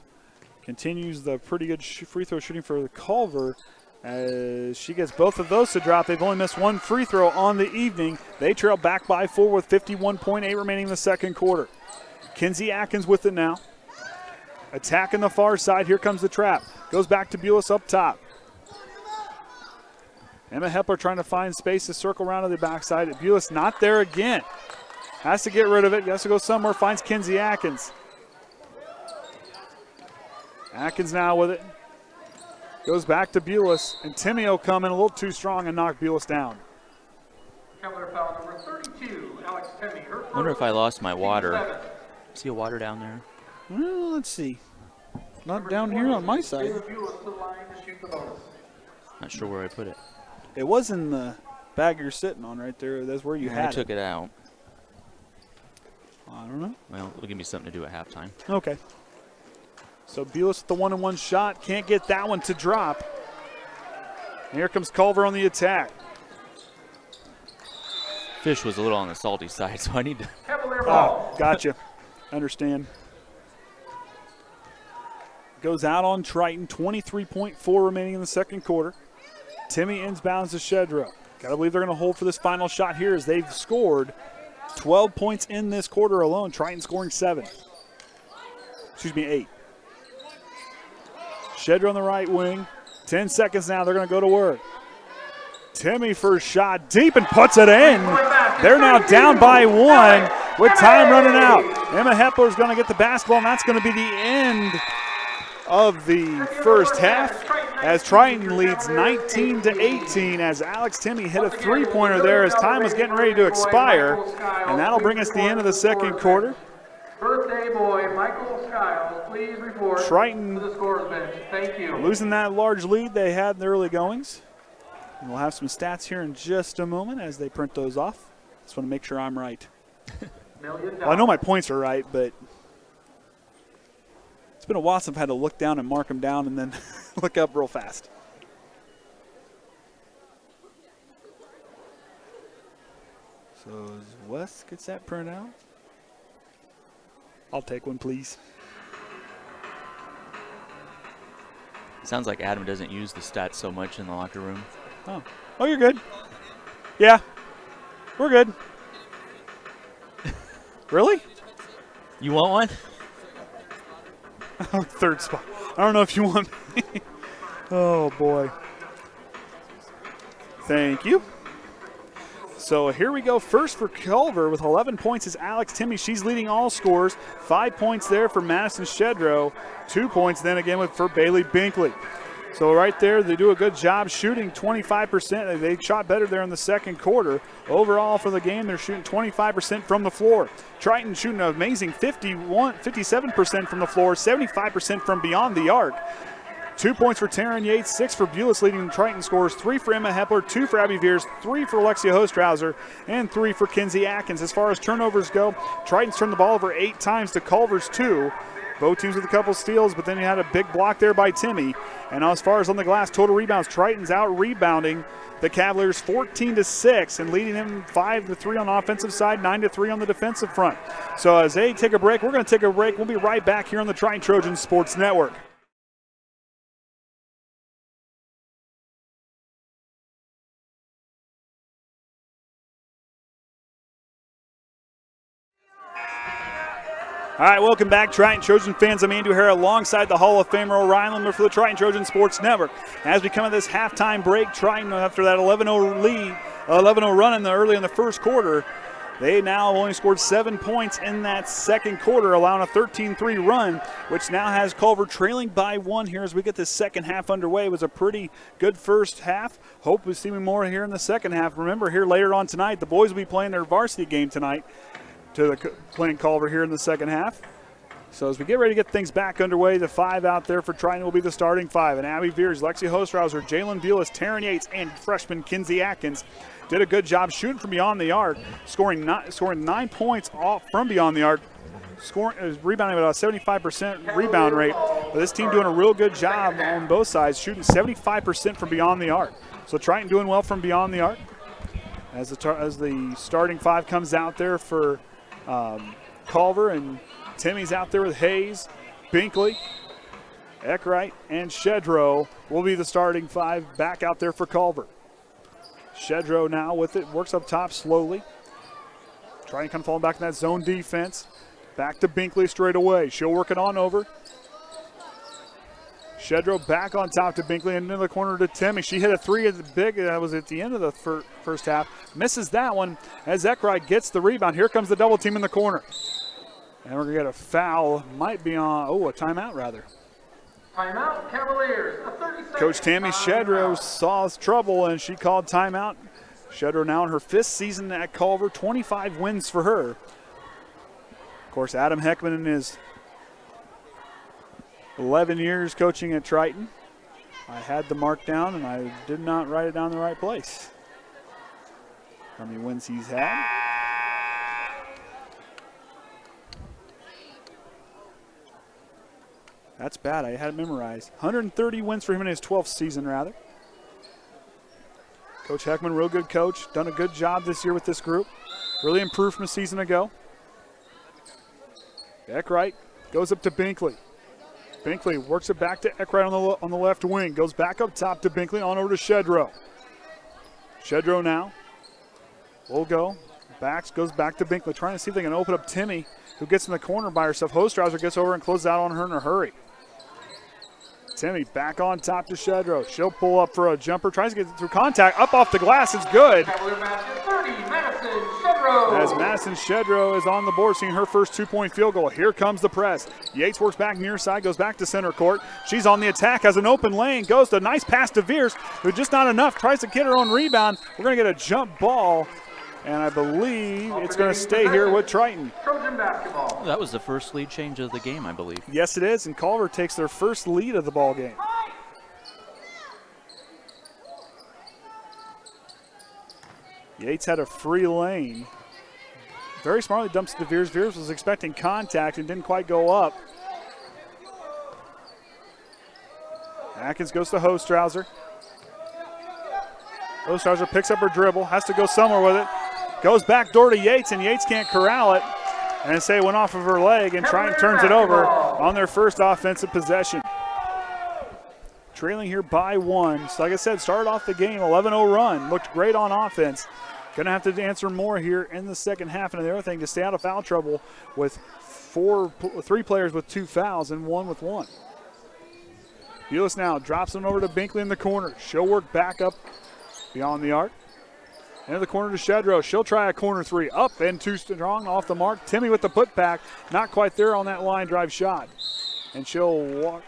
continues the pretty good free throw shooting for Culver as she gets both of those to drop. They've only missed 1 free throw on the evening. They trail back by 4 with 51.8 remaining in the second quarter. Kinsey Atkins with it now. Attacking the far side. Here comes the trap. Goes back to Bules up top. Emma Hepler trying to find space to circle around to the backside. Bules not there again. Has to get rid of it. Has to go somewhere. Finds Kinsey Atkins. Atkins now with it. Goes back to Bules. And Temme will come in a little too strong and knock Bules down. Foul number 32, Alex Temme. I wonder if I lost my water. See a water down there? Well, let's see. Not down here on my side. Not sure where I put it. It was in the bag you're sitting on right there. That's where you had it. I took it out. I don't know. Well, it'll give me something to do at halftime. Okay. So Bules with the 1-on-1 shot. Can't get that one to drop. And here comes Culver on the attack. Fish was a little on the salty side, so I need to. Oh, gotcha. Understand. Goes out on Triton. 23.4 remaining in the second quarter. Temme inbounds to Shedrow. Got to believe they're going to hold for this final shot here as they've scored 12 points in this quarter alone. Triton scoring 7. Excuse me, 8. Shedrow on the right wing. 10 seconds now. They're going to go to work. Temme first shot deep and puts it in. They're now down by 1 with time running out. Emma Hepler is going to get the basketball, and that's going to be the end of the first half as Triton leads 19-18 as Alex Temme hit a three-pointer there as time was getting ready to expire. And that'll bring us to the end of the second quarter. Birthday boy Michael Skiles. please report Triton to the scorer's bench. Thank you. losing that large lead they had in the early goings. And we'll have some stats here in just a moment as they print those off. Just want to make sure I'm right. Well, I know my points are right, but it's been a while since I've had to look down and mark them down and then look up real fast. So as Wes gets that print out, I'll take one, please. It sounds like Adam doesn't use the stats so much in the locker room. Oh, you're good. Yeah, we're good. Really? You want one? Oh, third spot. I don't know if you want me. Oh, boy. Thank you. So here we go. First for Culver with 11 points is Alex Temme. She's leading all scores. 5 points there for Madison Shedrow. 2 points then again for Baleigh Binkley. So right there, they do a good job shooting 25%. They shot better there in the second quarter. Overall for the game, they're shooting 25% from the floor. Triton shooting an amazing 57% from the floor, 75% from beyond the arc. 2 points for Taren Yates, 6 for Bules leading the Triton scores, 3 for Emma Hepler, 2 for Abbey Viers, 3 for Lexia Hostrawser, and 3 for Kinsey Atkins. As far as turnovers go, Triton's turned the ball over 8 times to Culver's 2. Both teams with a couple steals, but then you had a big block there by Temme. And as far as on the glass, total rebounds, Triton's out rebounding the Cavaliers 14-6 and leading them 5-3 on the offensive side, 9-3 on the defensive front. So as they take a break, we're going to take a break. We'll be right back here on the Triton Trojans Sports Network. All right, welcome back, Triton Trojan fans. I'm Andy O'Hara alongside the Hall of Famer Orion Miller for the Triton Trojan Sports Network. As we come at this halftime break, Triton, after that 11-0 lead, 11-0 run early in the first quarter, they now only scored 7 points in that second quarter, allowing a 13-3 run, which now has Culver trailing by 1 here as we get this second half underway. It was a pretty good first half. Hope we see more here in the second half. Remember, here later on tonight, the boys will be playing their varsity game tonight, playing Culver here in the second half. So as we get ready to get things back underway, the 5 out there for Triton will be the starting 5. And Abbey Viers, Lexia Hostrawser, Jaelyn Bules, Taren Yates, and freshman Kinsey Atkins did a good job shooting from beyond the arc, scoring 9 points off from beyond the arc, rebounding at a 75% rebound rate. But this team doing a real good job on both sides, shooting 75% from beyond the arc. So Triton doing well from beyond the arc. As the starting 5 comes out there for Culver, and Temme's out there with Hayes, Binkley, Eakright, and Shedrow will be the starting 5 back out there for Culver. Shedrow now with it, works up top slowly. Trying to kind of fall back in that zone defense. Back to Binkley straight away. She'll work it on over. Shedrow back on top to Binkley and into the corner to Temme. She hit a 3 at the big. That was at the end of the first half. Misses that one as Eakright gets the rebound. Here comes the double team in the corner. And we're going to get a foul. Might be on, a timeout rather. Timeout, Cavaliers. A 30-second Coach Tammy Shedrow saw trouble and she called timeout. Shedrow now in her 5th season at Culver. 25 wins for her. Of course, Adam Heckaman in his 11 years coaching at Triton. I had the mark down and I did not write it down in the right place. How many wins he's had. That's bad. I had it memorized. 130 wins for him in his 12th season, rather. Coach Heckaman, real good coach. Done a good job this year with this group. Really improved from a season ago. Eakright goes up to Binkley. Binkley works it back to Eakright on the left wing. Goes back up top to Binkley, on over to Shedrow. Shedrow now will go. Goes back to Binkley, trying to see if they can open up Temme, who gets in the corner by herself. Hostrawser gets over and closes out on her in a hurry. Temme back on top to Shedrow. She'll pull up for a jumper. Tries to get through contact. Up off the glass. It's good. Cavalier basket 30, Madison Shedrow. As Madison Shedrow is on the board, seeing her first 2-point field goal. Here comes the press. Yates works back near side, goes back to center court. She's on the attack, has an open lane, goes to a nice pass to Viers, but just not enough. Tries to get her own rebound. We're going to get a jump ball And I believe it's going to stay here with Triton. Trojan basketball. That was the first lead change of the game, I believe. Yes, it is, and Culver takes their first lead of the ball game. Yates had a free lane. Very smartly dumps it to Viers. Viers was expecting contact and didn't quite go up. Atkins goes to Hostrawser. Hostrawser picks up her dribble, has to go somewhere with it. Goes back door to Yates, and Yates can't corral it. And say it went off of her leg, and Triton turns it over on their first offensive possession. Trailing here by 1. So like I said, started off the game, 11-0 run. Looked great on offense. Going to have to answer more here in the second half. And the other thing, to stay out of foul trouble with 3 players with 2 fouls and 1 with 1. Bules now drops it over to Binkley in the corner. She'll work back up beyond the arc. Into the corner to Shedrow. She'll try a corner 3. Up and too strong off the mark. Temme with the putback. Not quite there on that line drive shot. And she'll walk.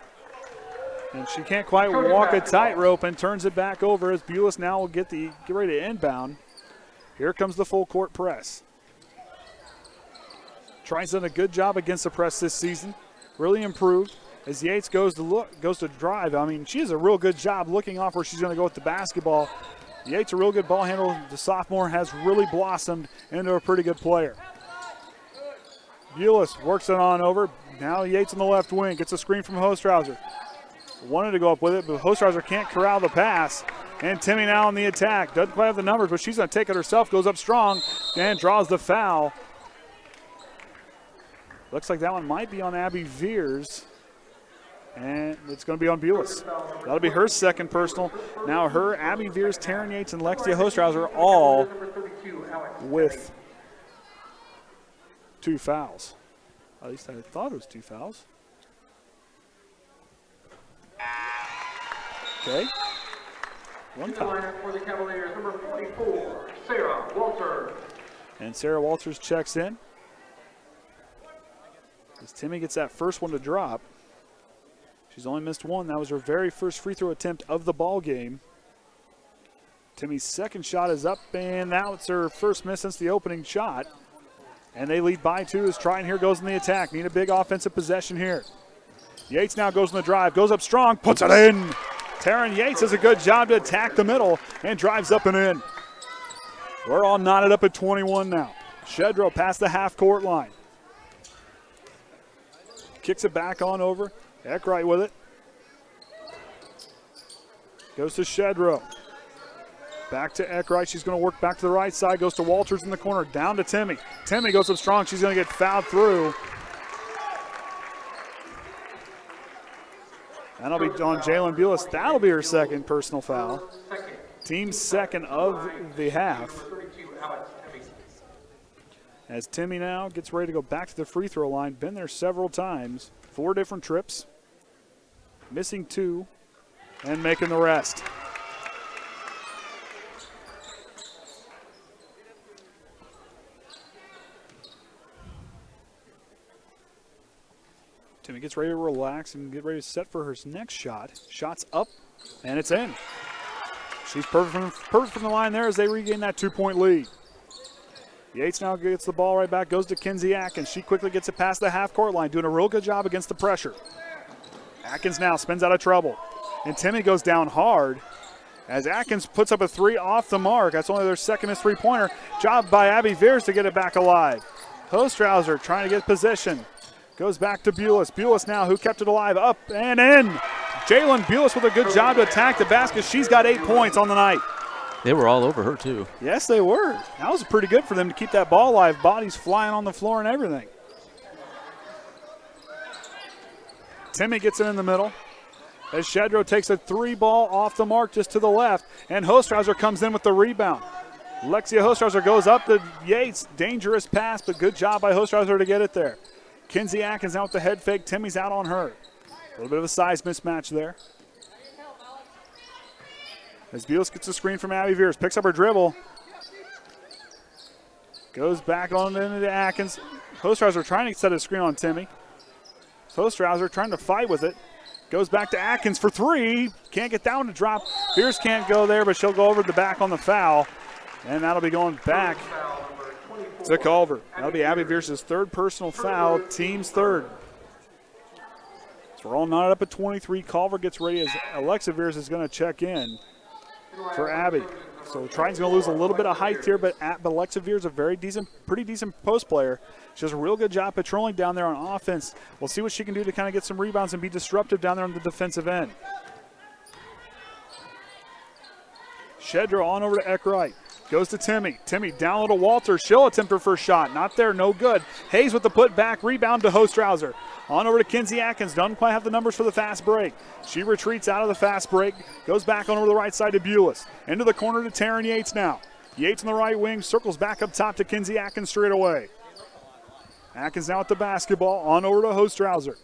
And she can't quite walk a tightrope and turns it back over as Bules now will get ready to inbound. Here comes the full court press. Triton's done a good job against the press this season. Really improved as Yates goes to drive. I mean, she does a real good job looking off where she's going to go with the basketball. Yates, a real good ball handler. The sophomore has really blossomed into a pretty good player. Bules works it on over. Now Yates on the left wing. Gets a screen from Hostrawser. Wanted to go up with it, but Hostrawser can't corral the pass. And Temme now on the attack. Doesn't quite have the numbers, but she's going to take it herself. Goes up strong and draws the foul. Looks like that one might be on Abbey Viers. And it's going to be on Bules. That'll be her second personal. Now her, Abbey Viers, Taren Yates, and Lexia Hostrawser all with 2 fouls. At least I thought it was 2 fouls. Okay. 1 foul. For the Cavaliers, number 44, Sarah Walters. And Sarah Walters checks in. As Temme gets that first one to drop. She's only missed 1. That was her very first free throw attempt of the ball game. Temme's second shot is up, and now it's her first miss since the opening shot. And they lead by 2 as Triton here goes in the attack. Need a big offensive possession here. Yates now goes in the drive, goes up strong, puts it in. Taren Yates does a good job to attack the middle and drives up and in. We're all knotted up at 21 now. Shedrow past the half-court line. Kicks it back on over. Eakright with it. Goes to Shedrow. Back to Eakright. She's going to work back to the right side. Goes to Walters in the corner. Down to Temme. Temme goes up strong. She's going to get fouled through. That'll be on Jaelyn Bules. That'll be her second personal foul. Team's second of the half. As Temme now gets ready to go back to the free throw line. Been there several times. 4 different trips. Missing 2 and making the rest. Temme gets ready to relax and get ready to set for her next shot. Shot's up, and it's in. She's perfect from the line there as they regain that 2-point lead. Yates now gets the ball right back, goes to Kinsey Atkins. She quickly gets it past the half-court line, doing a real good job against the pressure. Atkins now spins out of trouble, and Temme goes down hard as Atkins puts up a 3 off the mark. That's only their second missed 3-pointer. Job by Abbey Viers to get it back alive. Hostrawser trying to get position. Goes back to Bules. Bules now, who kept it alive, up and in. Jaelyn Bules with a good job to attack the basket. She's got 8 points on the night. They were all over her, too. Yes, they were. That was pretty good for them to keep that ball alive. Bodies flying on the floor and everything. Temme gets it in the middle as Shedrow takes a 3 ball off the mark just to the left, and Hostrawser comes in with the rebound. Lexia Hostrawser goes up to Yates. Dangerous pass, but good job by Hostrawser to get it there. Kinsey Atkins out with the head fake. Temme's out on her. A little bit of a size mismatch there. As Bules gets a screen from Abbey Viers, picks up her dribble. Goes back on into Atkins. Hostrawser trying to set a screen on Temme. Hostrawser trying to fight with it. Goes back to Atkins for 3. Can't get that one to drop. Viers can't go there, but she'll go over the back on the foul. And that'll be going back to Culver. That'll be Abbey Viers' third personal foul, team's third. So we're all knotted up at 23. Culver gets ready as Alyxa Viers is going to check in for Abbey. So Triton's going to lose a little bit of height here, but Alyxa Viers is a pretty decent post player. She does a real good job patrolling down there on offense. We'll see what she can do to kind of get some rebounds and be disruptive down there on the defensive end. Shedrow on over to Eakright. Goes to Temme. Temme down low to Walters. She'll attempt her first shot. Not there, no good. Hayes with the putback. Rebound to Hostrawser. On over to Kinsey Atkins. Doesn't quite have the numbers for the fast break. She retreats out of the fast break. Goes back on over the right side to Bules. Into the corner to Taren Yates now. Yates on the right wing. Circles back up top to Kinsey Atkins straight away. Atkins now with the basketball. On over to Hostrawser.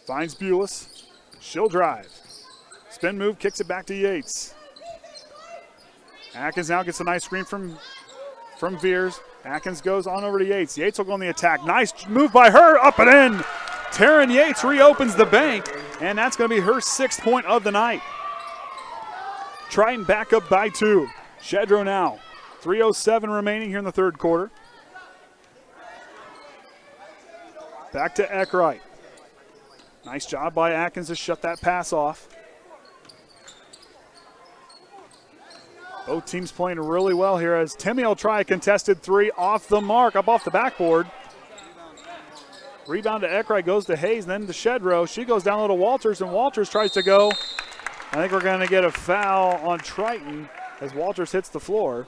Finds Bules. She'll drive. Spin move. Kicks it back to Yates. Atkins now gets a nice screen from Viers. Atkins goes on over to Yates. Yates will go on the attack. Nice move by her, up and in. Taren Yates reopens the bank, and that's going to be her 6th point of the night. Triton back up by 2. Shedrow now. 3:07 remaining here in the third quarter. Back to Eakright. Nice job by Atkins to shut that pass off. Both teams playing really well here as Temme will try a contested 3 off the mark, up off the backboard. Rebound to Eakright, goes to Hayes, then to Shedrow. She goes down low to Walters, and Walters tries to go. I think we're going to get a foul on Triton as Walters hits the floor.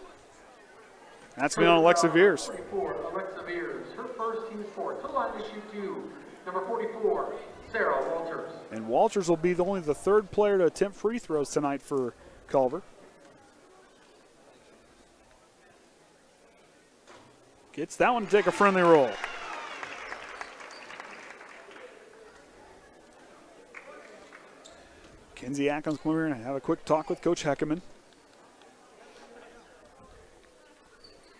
That's going to be on Alyxa Viers. Alyxa Viers, her first team's 4. To the line to shoot 2, number 44, Sarah Walters. And Walters will be only the 3rd player to attempt free throws tonight for Culver. Gets that one to take a friendly roll. Kinsey Atkins come over here and have a quick talk with Coach Heckaman.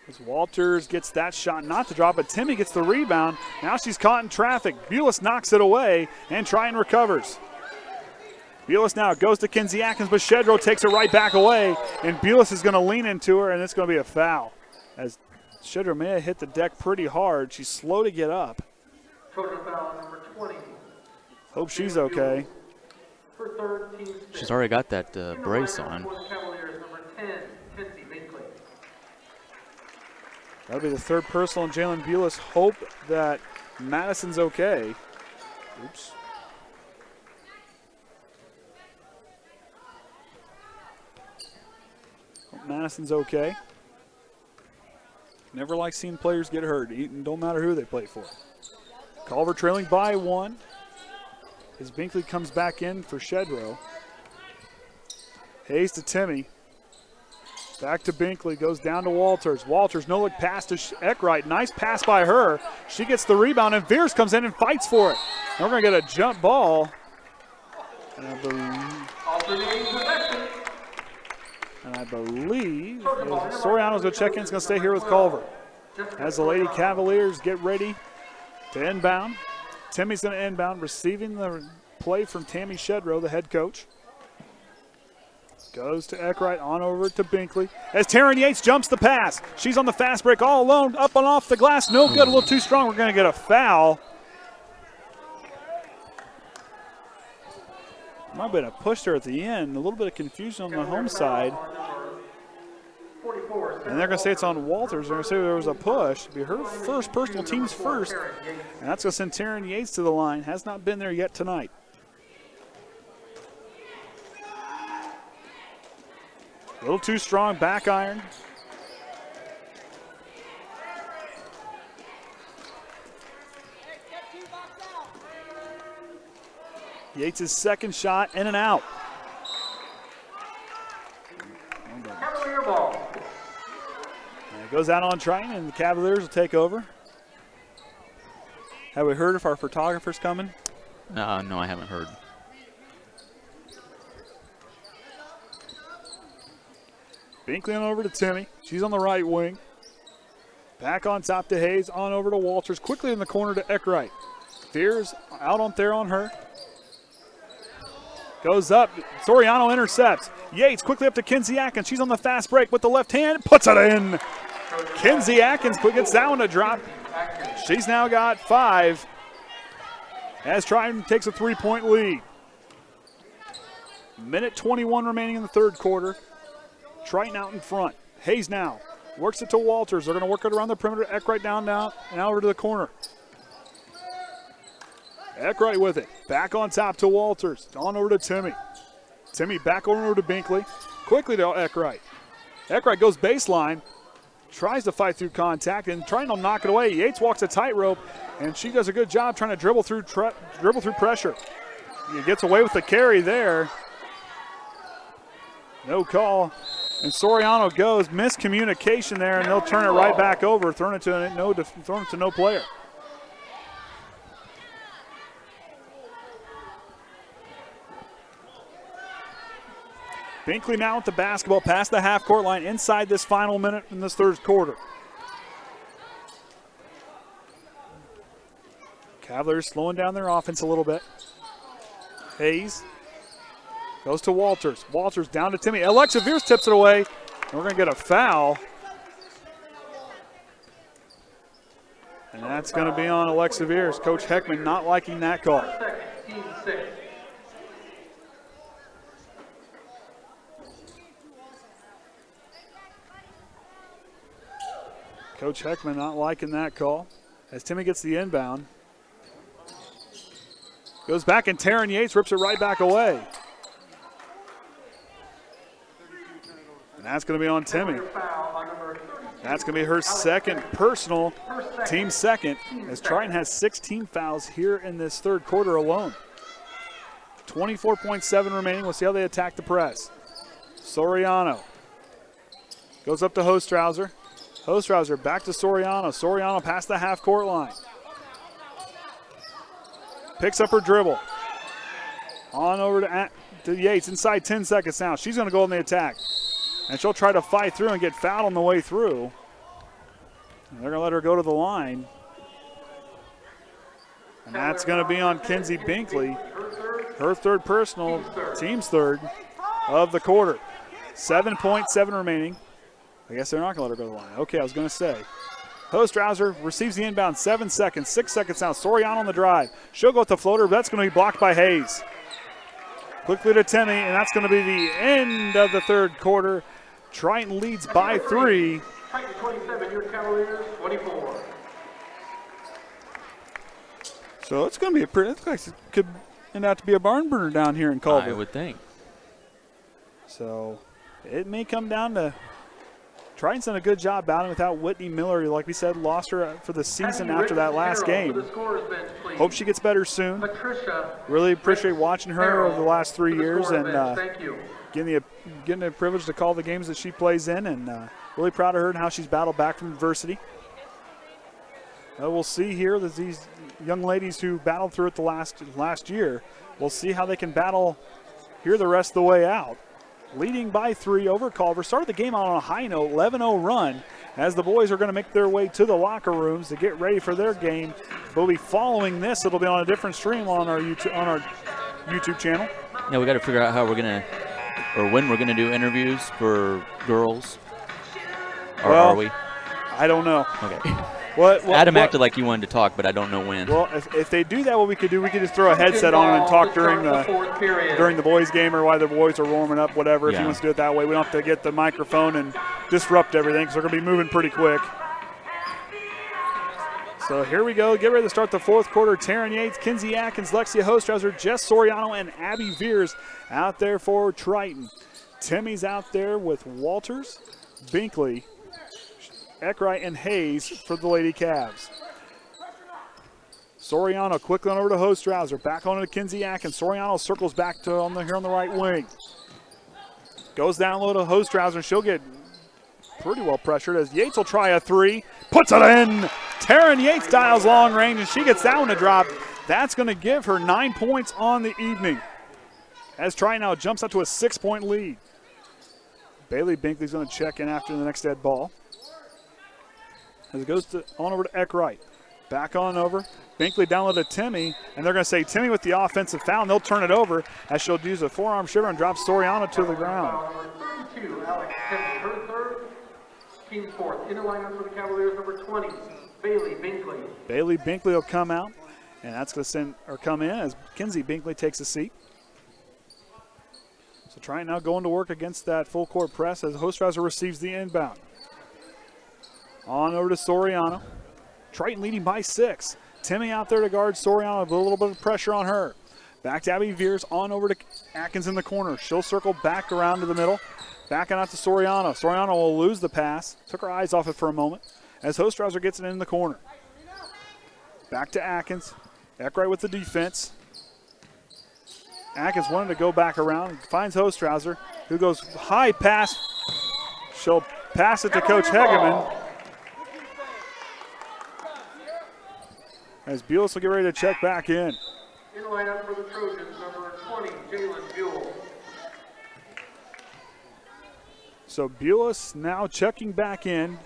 As Walters gets that shot not to drop, but Temme gets the rebound. Now she's caught in traffic. Bules knocks it away, and Triton recovers. Bules now goes to Kinsey Atkins, but Shedrow takes it right back away, and Bules is going to lean into her, and it's going to be a foul. As Shedrow may have hit the deck pretty hard. She's slow to get up. Trojan foul number 20. Hope she's okay. Her third team's 5th. She's already got that brace on. For the Cavaliers, number 10, Kenzie Binkley. That'll be the 3rd personal, and Jaelyn Bules hope that Madison's okay. Oops. Hope Madison's okay. Never like seeing players get hurt. Don't matter who they play for. Culver trailing by 1. As Binkley comes back in for Shedrow. Hayes to Temme. Back to Binkley. Goes down to Walters. Walters no look pass to Eakright. Nice pass by her. She gets the rebound, and Viers comes in and fights for it. And we're going to get a jump ball. And I believe Soriano's going to check in. He's going to stay here with Culver. As the Lady Cavaliers get ready to inbound. Temme's going to inbound, receiving the play from Tammy Shedrow, the head coach. Goes to Eakright, on over to Binkley. As Taren Yates jumps the pass. She's on the fast break all alone, up and off the glass. No good, a little too strong. We're going to get a foul. Might have been a push there at the end. A little bit of confusion on the home side. And they're going to say it's on Walters. They're going to say there was a push. It'll be her first personal, team's first. And that's going to send Taren Yates to the line. Has not been there yet tonight. A little too strong, back iron. Yates' second shot, in and out. Cavalier ball. And it goes out on Triton, and the Cavaliers will take over. Have we heard if our photographer's coming? No, I haven't heard. Binkley on over to Temme. She's on the right wing. Back on top to Hayes, on over to Walters. Quickly in the corner to Eakright. Viers out on there on her. Goes up. Soriano intercepts. Yates quickly up to Kinsey Atkins. She's on the fast break with the left hand. Puts it in. Kinsey Atkins gets that one to drop. She's now got 5 as Triton takes a 3-point lead. Minute 21 remaining in the third quarter. Triton out in front. Hayes now works it to Walters. They're going to work it around the perimeter. Eakright down, and over to the corner. Eakright with it. Back on top to Walters. On over to Temme. Temme back over to Binkley. Quickly to Eakright. Eakright goes baseline. Tries to fight through contact, and Triton will knock it away. Yates walks a tightrope, and she does a good job trying to dribble through pressure. He gets away with the carry there. No call. And Soriano goes. Miscommunication there, and they'll turn it right back over, throwing it to no player. Binkley now with the basketball past the half-court line inside this final minute in this third quarter. Cavaliers slowing down their offense a little bit. Hayes goes to Walters. Walters down to Temme. Alyxa Viers tips it away, and we're going to get a foul. And that's going to be on Alyxa Viers. Coach Heckaman not liking that call. Coach Heckaman not liking that call as Temme gets the inbound. Goes back, and Taren Yates rips it right back away. And that's going to be on Temme. That's going to be her second personal, team second, as Triton has 16 fouls here in this third quarter alone. 24.7 remaining. We'll see how they attack the press. Soriano goes up to Hostrawser. Hostrawser back to Soriano. Soriano past the half-court line. Picks up her dribble. On over to Yates. Inside 10 seconds now. She's going to go on the attack. And she'll try to fight through and get fouled on the way through. And they're going to let her go to the line. And that's going to be on Kenzie Binkley. Her third personal, team's third of the quarter. 7.7 remaining. I guess they're not going to let her go to the line. Okay, I was going to say. Hostrawser receives the inbound, 7 seconds. 6 seconds now. Soriano on the drive. She'll go with the floater, but that's going to be blocked by Hayes. Quickly to Temme, and that's going to be the end of the third quarter. Triton leads by 3. Triton 27, your Cavaliers 24. So it's going to be it looks like it could end out to be a barn burner down here in Culver. I would think. So it may come down to Triton's done a good job battling without Whytnie Miller. Like we said, lost her for the season after that last game. Hope she gets better soon. Really appreciate watching her over the last 3 years and getting the privilege to call the games that she plays in, and really proud of her and how she's battled back from adversity. We'll see here that these young ladies who battled through it the last year, we'll see how they can battle here the rest of the way out. Leading by 3 over Culver. Started the game out on a high note, 11-0 run, as the boys are going to make their way to the locker rooms to get ready for their game. We'll be following this. It'll be on a different stream on our YouTube channel. Yeah, we got to figure out how we're going to, or when we're going to do interviews for girls. Or are we? I don't know. Okay. Adam acted like you wanted to talk, but I don't know when. Well, if they do that, what we could do, we could just throw a headset on and talk during the boys' game or while the boys are warming up, whatever. If he wants to do it that way, we don't have to get the microphone and disrupt everything because they're going to be moving pretty quick. So here we go. Get ready to start the fourth quarter. Taren Yates, Kinsey Atkins, Lexia Hostrawser, Jess Soriano, and Abbey Viers out there for Triton. Temme's out there with Walters, Binkley, Eakright, and Hayes for the Lady Cavs. Soriano quickly on over to Hostrawser. Back on to Kinsey Atkins. Soriano circles back to here on the right wing. Goes down low to Hostrawser. She'll get pretty well pressured as Yates will try a 3. Puts it in. Taren Yates dials long range, and she gets that one to drop. That's going to give her 9 points on the evening. As Triton now jumps up to a 6-point lead. Baleigh Binkley's going to check in after the next dead ball. As it goes on over to Eakright. Back on over. Binkley down low to Temme, and they're going to say Temme with the offensive foul, and they'll turn it over as she'll use a forearm shiver and drop Soriano to the ground. Team fourth. In the lineup for the Cavaliers, number 20, Baleigh Binkley. Baleigh Binkley will come out, and that's going to come in as Kenzie Binkley takes a seat. So Triton now going to work against that full court press as Hostrawser receives the inbound. On over to Soriano. Triton leading by 6. Temme out there to guard Soriano with a little bit of pressure on her. Back to Abbey Viers, on over to Atkins in the corner. She'll circle back around to the middle. Backing out to Soriano. Soriano will lose the pass. Took her eyes off it for a moment as Hostrawser gets it in the corner. Back to Atkins. Eakright with the defense. Atkins wanted to go back around. Finds Hostrawser, who goes high pass. She'll pass it to Coach Heckaman. As Bules will get ready to check back in. In the lineup for the Trojans, number 20, Jaelyn Bules. So Bules now checking back in.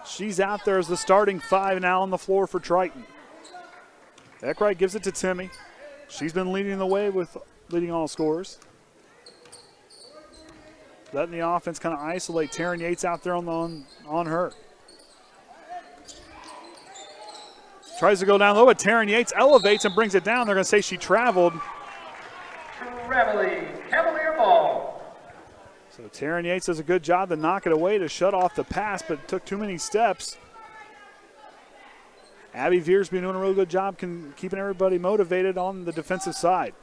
She's out there as the starting 5 now on the floor for Triton. Eakright gives it to Temme. She's been leading the way with leading all scorers. Letting the offense kind of isolate Taren Yates out there on her. Tries to go down low, but Taren Yates elevates and brings it down. They're going to say she traveled. Cavalier ball. So Taren Yates does a good job to knock it away to shut off the pass, but took too many steps. Abbey Viers been doing a real good job keeping everybody motivated on the defensive side.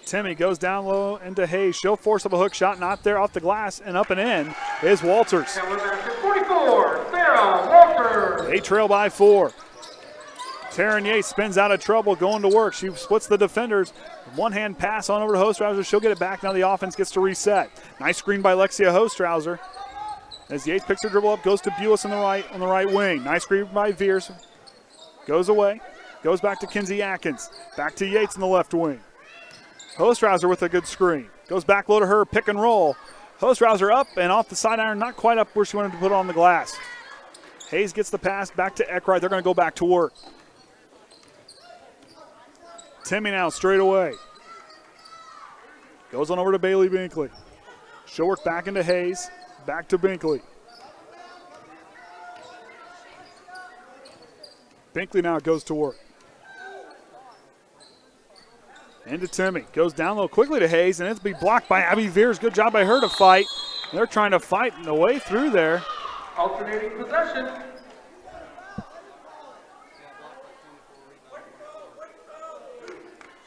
Temme goes down low into Hayes. She'll force up a hook shot, not there, off the glass, and up and in is Walters. 44, Sarah Walters. They trail by 4. Taren Yates spins out of trouble going to work. She splits the defenders. One-hand pass on over to Hostrawser. She'll get it back. Now the offense gets to reset. Nice screen by Lexia Hostrawser. As Yates picks her dribble up, goes to Bules on the right wing. Nice screen by Viers. Goes away. Goes back to Kinsey Atkins. Back to Yates in the left wing. Hostrawser with a good screen. Goes back low to her, pick and roll. Hostrawser up and off the side iron, not quite up where she wanted to put it on the glass. Hayes gets the pass back to Eakright. They're going to go back to work. Temme now straight away. Goes on over to Baleigh Binkley. She'll work back into Hayes. Back to Binkley. Binkley now goes to work. Into Temme. Goes down low quickly to Hayes, and it's be blocked by Abbey Viers. Good job by her to fight. They're trying to fight the way through there. Alternating possession.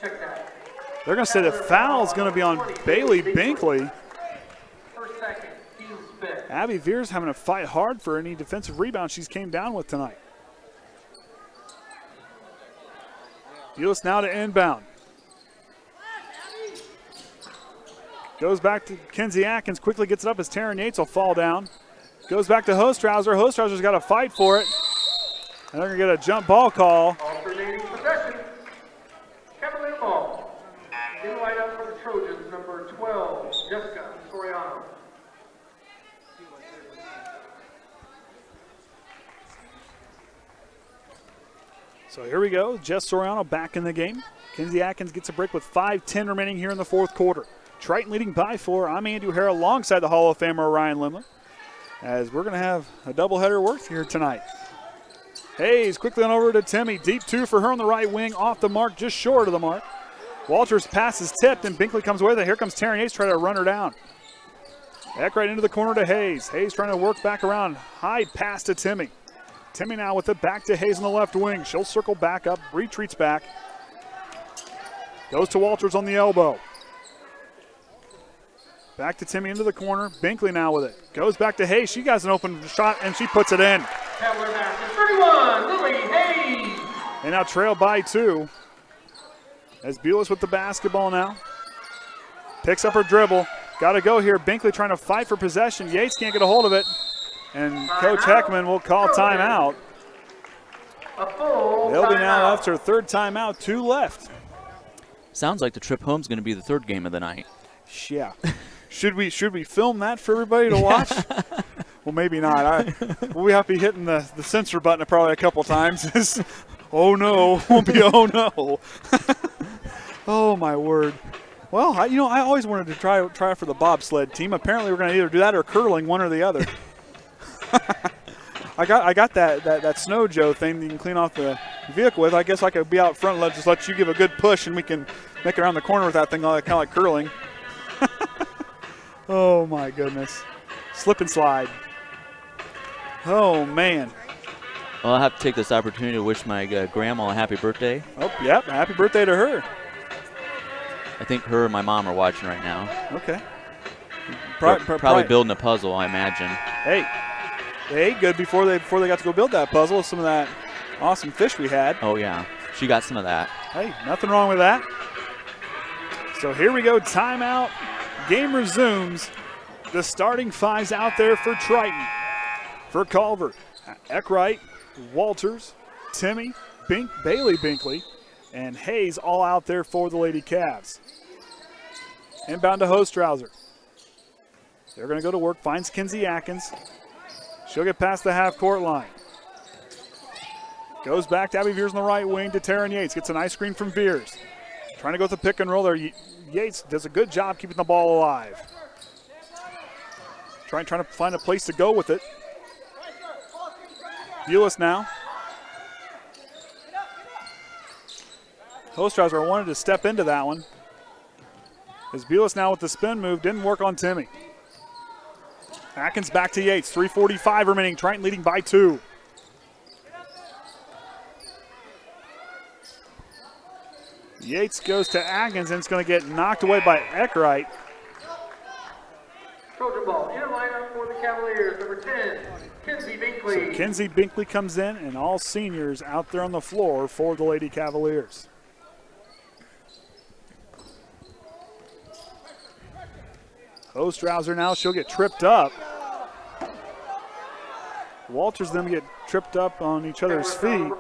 Check that. They're going to say the foul is going to be on Baleigh Binkley. First second, team spit. Abbey Viers having to fight hard for any defensive rebound she's came down with tonight. Bules now to inbound. Goes back to Kinsey Atkins, quickly gets it up as Taren Yates will fall down. Goes back to Hostrawser. Hostrawser's got to fight for it. And they're going to get a jump ball call. Alternating possession. Cavalier ball. In lineup for the Trojans, number 12, Jessica Soriano. So here we go. Jess Soriano back in the game. Kinsey Atkins gets a break with 5:10 remaining here in the fourth quarter. Triton leading by 4. I'm Andy O'Hara alongside the Hall of Famer Ryan Limler, as we're going to have a doubleheader worth here tonight. Hayes quickly on over to Temme. Deep 2 for her on the right wing. Off the mark, just short of the mark. Walters' pass is tipped, and Binkley comes away with it. Here comes Taren Yates trying to run her down. Eakright into the corner to Hayes. Hayes trying to work back around. High pass to Temme. Temme now with it back to Hayes on the left wing. She'll circle back up, retreats back. Goes to Walters on the elbow. Back to Temme into the corner. Binkley now with it. Goes back to Hayes. She got an open shot, and she puts it in. Cavalier basket, 31, Lily Hayes. And now trail by 2. As Bules with the basketball now. Picks up her dribble. Got to go here. Binkley trying to fight for possession. Yates can't get a hold of it. And Coach Heckaman will call timeout. They'll be now left her third timeout. 2 left. Sounds like the trip home is going to be the third game of the night. Yeah. Should we film that for everybody to watch? Well, maybe not. We have to be hitting the censor button probably a couple times. Oh, no. Won't be oh, no. Oh, my word. Well, I always wanted to try for the bobsled team. Apparently, we're going to either do that or curling, one or the other. I got that Snow Joe thing that you can clean off the vehicle with. I guess I could be out front and just let you give a good push, and we can make it around the corner with that thing, kind of like curling. Oh, my goodness. Slip and slide. Oh, man. Well, I'll have to take this opportunity to wish my grandma a happy birthday. Oh, yep. Happy birthday to her. I think her and my mom are watching right now. Okay. Probably building a puzzle, I imagine. Hey, they ate good before they got to go build that puzzle. Some of that awesome fish we had. Oh, yeah. She got some of that. Hey, nothing wrong with that. So here we go. Timeout. Game resumes. The starting five's out there for Triton. For Culver, Eakright, Walters, Temme, Baleigh Binkley, and Hayes all out there for the Lady Cavs. Inbound to Hostrawser. They're going to go to work. Finds Kinsey Atkins. She'll get past the half-court line. Goes back to Abbey Viers on the right wing to Taren Yates. Gets a nice screen from Viers. Trying to go with the pick and roll there. Yates does a good job keeping the ball alive. Trying to find a place to go with it. Bules now. Hostrawser wanted to step into that one. As Bules now with the spin move, didn't work on Temme. Atkins back to Yates, 3:45 remaining, Triton leading by 2. Yates goes to Atkins and it's going to get knocked away by Eakright. Trojan ball, in a lineup for the Cavaliers, number 10, Kenzie Binkley. So Kenzie Binkley comes in and all seniors out there on the floor for the Lady Cavaliers. Hostrawser now, she'll get tripped up. Walters then get tripped up on each other's feet.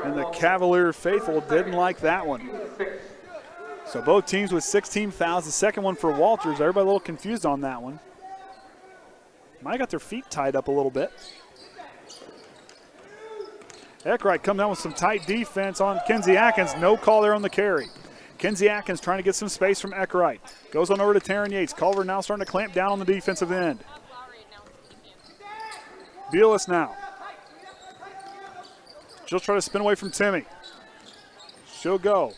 And the Cavalier faithful didn't like that one. So both teams with 16 fouls. The second one for Walters. Everybody a little confused on that one. Might have got their feet tied up a little bit. Eakright come down with some tight defense on Kinsey Atkins. No call there on the carry. Kinsey Atkins trying to get some space from Eakright. Goes on over to Taren Yates. Culver now starting to clamp down on the defensive end. Bules now. She'll try to spin away from Temme. She'll go.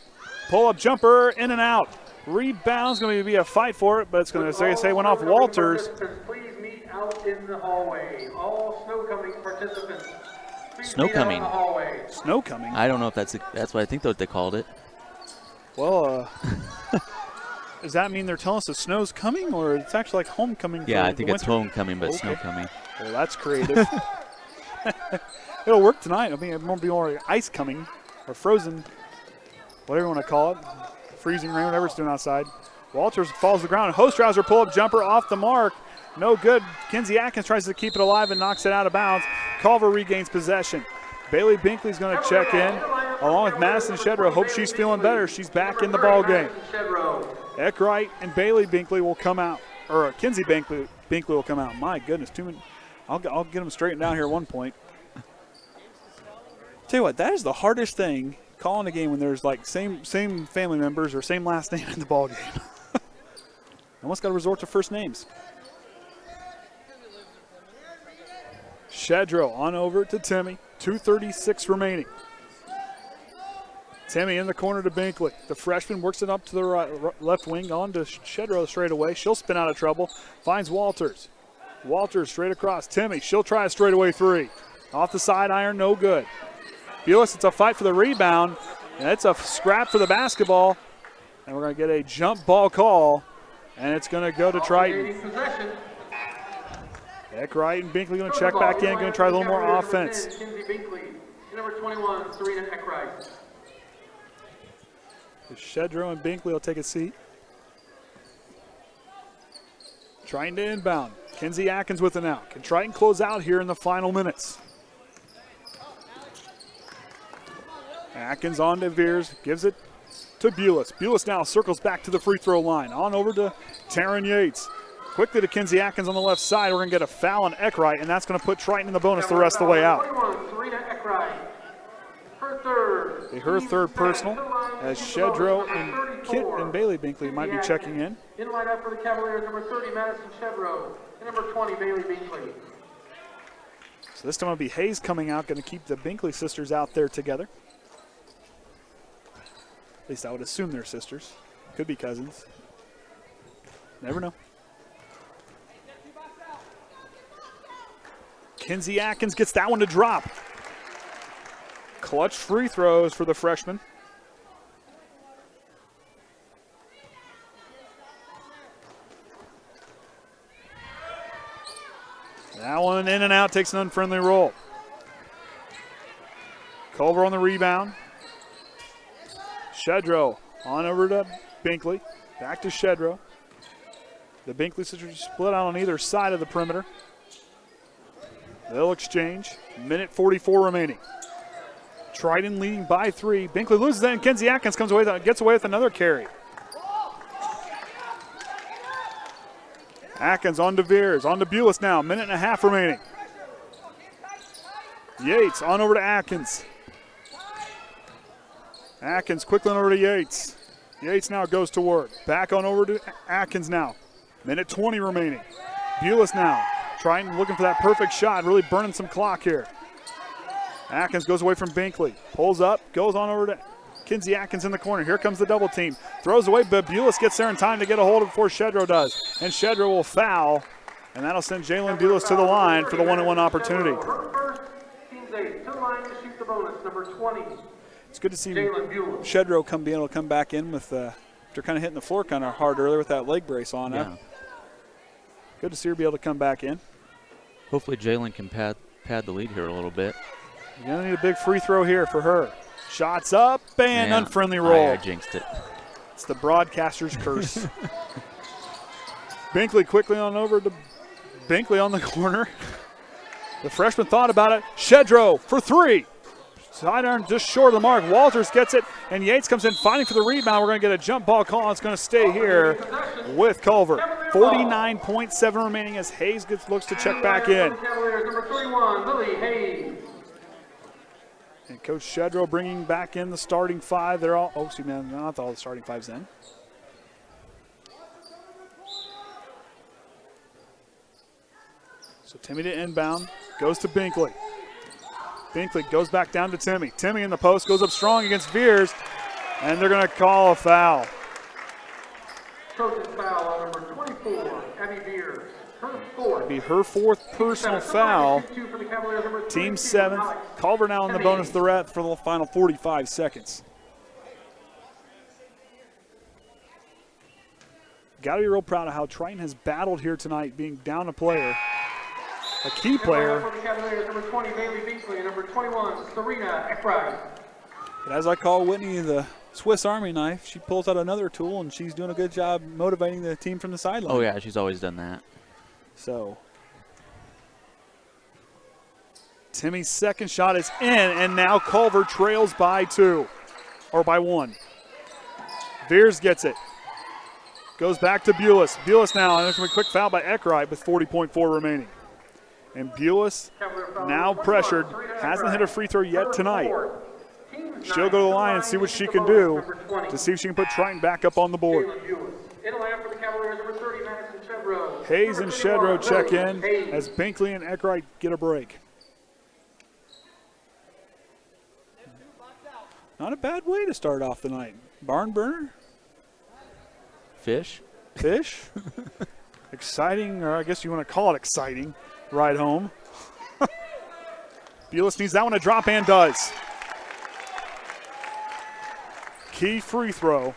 Pull-up jumper, in and out. Rebound's going to be a fight for it, but it's going to say went off Walters. Please meet out in the hallway. All snow coming participants. Snow coming. Snow coming? I don't know if that's what I think that they called it. Well, does that mean they're telling us the snow's coming, or it's actually like homecoming? Yeah, I think it's homecoming, but okay. Snow coming. Well, that's creative. It'll work tonight. I mean, it won't be more ice coming or frozen, whatever you want to call it. Freezing rain, whatever it's doing outside. Walters falls to the ground. Hostrawser pull-up jumper off the mark. No good. Kinsey Atkins tries to keep it alive and knocks it out of bounds. Culver regains possession. Baleigh Binkley's going to check in, along with Madison Shedrow. Hope she's feeling better. She's back in the ball game. Eakright and Baleigh Binkley will come out, or Kinsey Binkley will come out. My goodness, too many. I'll get them straightened down here at one point. Tell you what, that is the hardest thing, calling a game when there's like same family members or same last name in the ball game. Almost got to resort to first names. Shedrow on over to Temme. 2:36 remaining. Temme in the corner to Binkley. The freshman works it up to the left wing on to Shedrow straight away. She'll spin out of trouble. Finds Walters. Walters straight across. Temme, she'll try a straightaway three. Off the side iron, no good. Bules, it's a fight for the rebound, and it's a scrap for the basketball. And we're going to get a jump ball call, and it's going to go to Triton. Eakright and Binkley going to check back in, going to try a little more offense. Kenzie Binkley, number 21, Cerenna Eakright. Shedrow and Binkley will take a seat. Trying to inbound. Kinsey Atkins with it out. Can Triton close out here in the final minutes? Atkins on to Viers, gives it to Bules. Bules now circles back to the free throw line. On over to Taren Yates. Quickly to Kinsey Atkins on the left side. We're going to get a foul on Eakright, and that's going to put Triton in the bonus the rest of the way out. Cerenna Eakright. Her third. Her third personal. as Shedrow and Baleigh Binkley might be checking in. In line up for the Cavaliers, number 30, Madison Shedrow, and number 20, Baleigh Binkley. So this time it'll be Hayes coming out, going to keep the Binkley sisters out there together. At least I would assume they're sisters. Could be cousins. Never know. Kinsey Atkins gets that one to drop. Clutch free throws for the freshman. That one in and out, takes an unfriendly roll. Culver on the rebound. Shedrow on over to Binkley. Back to Shedrow. The Binkley sisters split out on either side of the perimeter. They'll exchange. Minute 44 remaining. Triton leading by 3. Binkley loses that, and Kinsey Atkins gets away with another carry. Atkins on to Viers, on to Bules now. Minute and a half remaining. Yates on over to Atkins. Atkins quickly on over to Yates. Yates now goes to work. Back on over to Atkins now. Minute 20 remaining. Bules now trying, looking for that perfect shot, really burning some clock here. Atkins goes away from Binkley. Pulls up, goes on over to Kinsey Atkins in the corner. Here comes the double team. Throws away, but Bules gets there in time to get a hold of it before Shedrow does. And Shedrow will foul, and that'll send Jaelyn Bules to the line for the one-on-one opportunity. It's good to see Shedrow be able to come back in with, they're kind of hitting the floor kind of hard earlier with that leg brace on. Yeah. Good to see her be able to come back in. Hopefully Jaelyn can pad the lead here a little bit. You're going to need a big free throw here for her. Shots up and unfriendly roll. I jinxed it. It's the broadcaster's curse. Binkley quickly on over to Binkley on the corner. The freshman thought about it. Shedrow for 3. Sidearm just short of the mark. Walters gets it, and Yates comes in fighting for the rebound. We're going to get a jump ball call. It's going to stay here with Culver. 49.7 remaining as Hayes looks to check back in. Number 31, Lily Hayes. And Coach Shedrow bringing back in the starting 5. They're all, excuse me, not all the starting 5s then. So Temme to inbound, goes to Binkley. Binkley goes back down to Temme. Temme in the post, goes up strong against Viers, and they're going to call a foul. Trojan foul on number 24, Abbey Viers. Her 4th. It'll be her 4th personal foul. Team 7th. Culver now in the bonus threat for the final 45 seconds. Got to be real proud of how Triton has battled here tonight, being down a player. A key player. For the Cavaliers, number 20, Baleigh Binkley, and number 21, Cerenna Eakright. But as I call Whytnie the Swiss Army knife, she pulls out another tool, and she's doing a good job motivating the team from the sideline. Oh, yeah, she's always done that. So, Temme's second shot is in, and now Culver trails by 2, or by 1. Viers gets it. Goes back to Bules. Bules now, and there's going to be a quick foul by Eakright with 40.4 remaining. And Bules, now pressured, hasn't hit a free throw yet tonight. She'll go to the line and see what she can do to see if she can put Triton back up on the board. Hayes and Shedrow check in as Binkley and Eakright get a break. Not a bad way to start off the night. Barn burner? Fish? Fish? Exciting, or I guess you want to call it exciting, ride home. Bules needs that one to drop and does. Key free throw.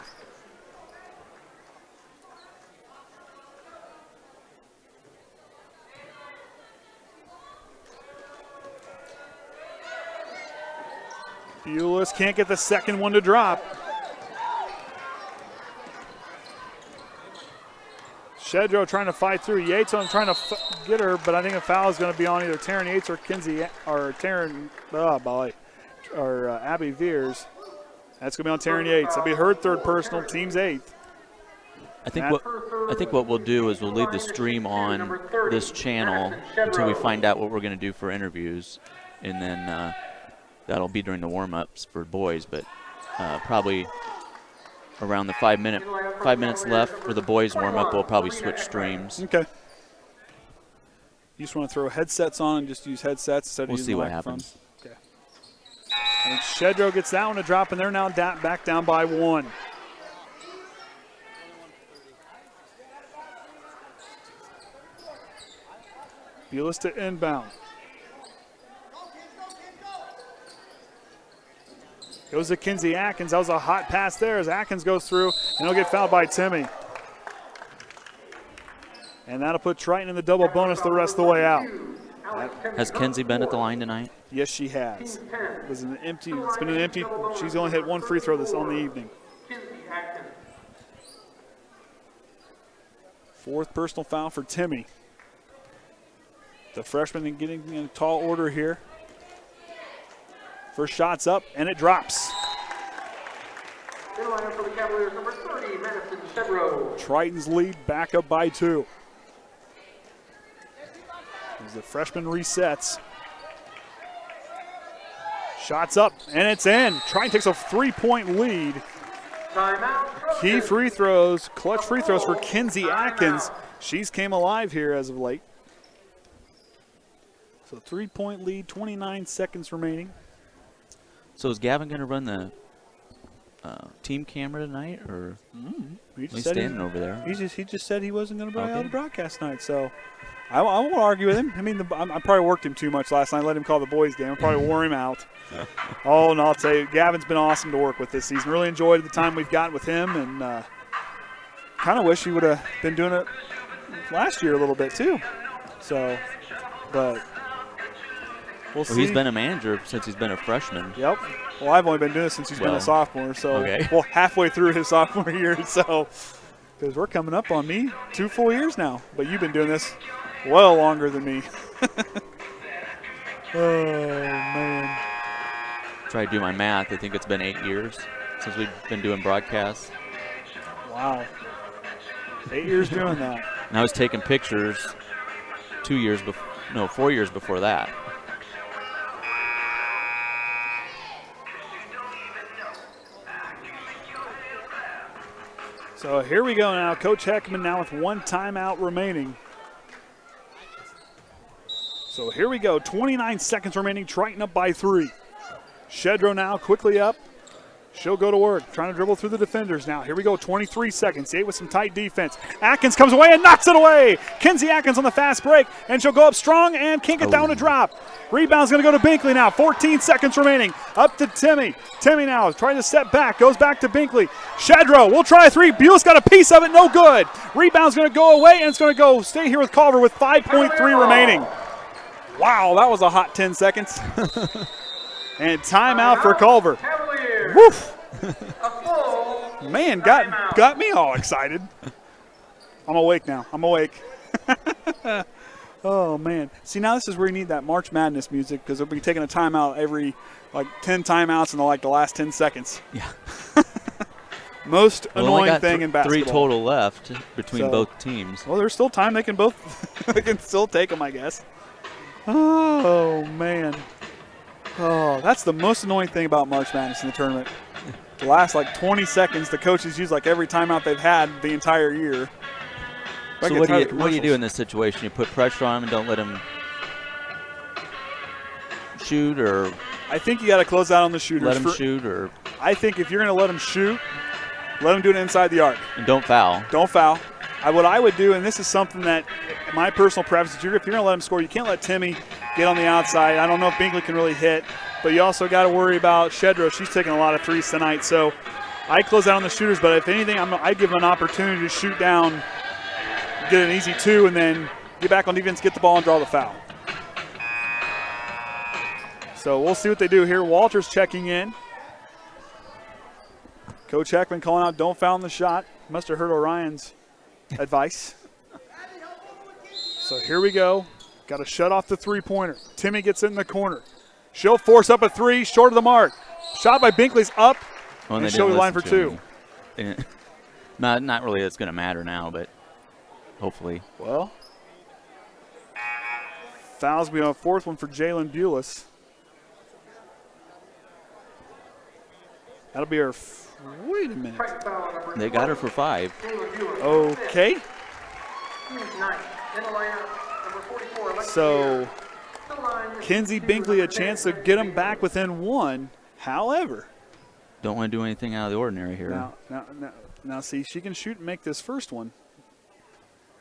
Bules can't get the second one to drop. Shedrow trying to fight through. Yates on trying to get her, but I think a foul is going to be on either Taren Yates or Abbey Viers. That's going to be on Taren Yates. That'll be her 3rd personal, team's 8th. I think what we'll do is we'll leave the stream on this channel until we find out what we're going to do for interviews, and then that'll be during the warm-ups for boys. But probably around the 5 minutes left for the boys warm up, we'll probably switch streams. Okay. You just want to throw headsets on and just use headsets instead of using We'll see what microphones? happens. Okay. And Shedrow gets that one to drop, and they're now back down by 1. Bules to inbound. Goes to Kinsey Atkins. That was a hot pass there as Atkins goes through, and he'll get fouled by Temme. And that'll put Triton in the double bonus the rest of the way out. Has Kenzie been at the line tonight? Yes, she has. It's been an empty. She's only hit 1 free throw this on the evening. 4th personal foul for Temme. The freshman getting in a tall order here. First shot's up, and it drops. In the lineup for the Cavaliers, number 30, Madison Shedrow. Triton's lead back up by 2. As the freshman resets. Shot's up, and it's in. Triton takes a 3-point lead. Timeout. Key free throws, clutch free throws for Kinsey Atkins. She's came alive here as of late. So 3-point lead, 29 seconds remaining. So is Gavin going to run the team camera tonight, or he's standing over there? He just said he wasn't going to be on the broadcast tonight, so I won't argue with him. I mean, I probably worked him too much last night. Let him call the boys' game. I probably wore him out. Oh, and I'll tell you, Gavin's been awesome to work with this season. Really enjoyed the time we've gotten with him, and kind of wish he would have been doing it last year a little bit too. So, but we'll see. He's been a manager since he's been a freshman. Yep. Well, I've only been doing it since he's been a sophomore. So, well, halfway through his sophomore year. So, because we're coming up on me 2 full years now. But you've been doing this well longer than me. Oh, man. Try to do my math. I think it's been 8 years since we've been doing broadcasts. Wow. 8 years doing that. And I was taking pictures 4 years before that. So here we go now. Coach Heckaman now with 1 timeout remaining. So here we go. 29 seconds remaining. Triton up by 3. Shedrow now quickly up. She'll go to work, trying to dribble through the defenders now. Here we go, 23 seconds. 8 with some tight defense. Atkins comes away and knocks it away. Kinsey Atkins on the fast break, and she'll go up strong and can't get down to drop. Rebound's going to go to Binkley now. 14 seconds remaining. Up to Temme. Temme now is trying to step back. Goes back to Binkley. Shedrow will try a 3. Bules got a piece of it. No good. Rebound's going to go away, and it's going to go stay here with Culver with 5.3 remaining. Wow, that was a hot 10 seconds. And timeout for Culver. Woof. Man, got me all excited. I'm awake now. I'm awake. Oh, man. See, now this is where you need that March Madness music, because they'll be taking a timeout every, 10 timeouts in the last 10 seconds. Yeah. Most annoying thing in basketball. 3 total left between both teams. Well, there's still time. They can still take them, I guess. Oh, man. Oh, that's the most annoying thing about March Madness in the tournament. The last 20 seconds, the coaches use every timeout they've had the entire year. So what do you do in this situation? You put pressure on him and don't let him shoot, or I think you got to close out on the shooters. Let him shoot, or I think if you're going to let him shoot, let him do it inside the arc. And don't foul. Don't foul. What I would do, and this is something that my personal preference, if you're going to let him score, you can't let Temme get on the outside. I don't know if Binkley can really hit, but you also got to worry about Shedrow. She's taking a lot of threes tonight, so I close out on the shooters, but if anything, I'd give him an opportunity to shoot down, get an easy 2, and then get back on defense, get the ball, and draw the foul. So we'll see what they do here. Walters checking in. Coach Heckaman calling out, don't foul in the shot. Must have heard Orion's advice. So here we go. Got to shut off the three-pointer. Temme gets in the corner. She'll force up a 3, short of the mark. Shot by Binkley's up, and she'll be line for 2. Not really it's going to matter now, but hopefully. Well, fouls be on a 4th one for Jaelyn Bules. That'll be her. Wait a minute. They got her for 5. Okay. So Kenzie Binkley a chance to get them back within 1. However, don't want to do anything out of the ordinary here. Now see, she can shoot and make this first one.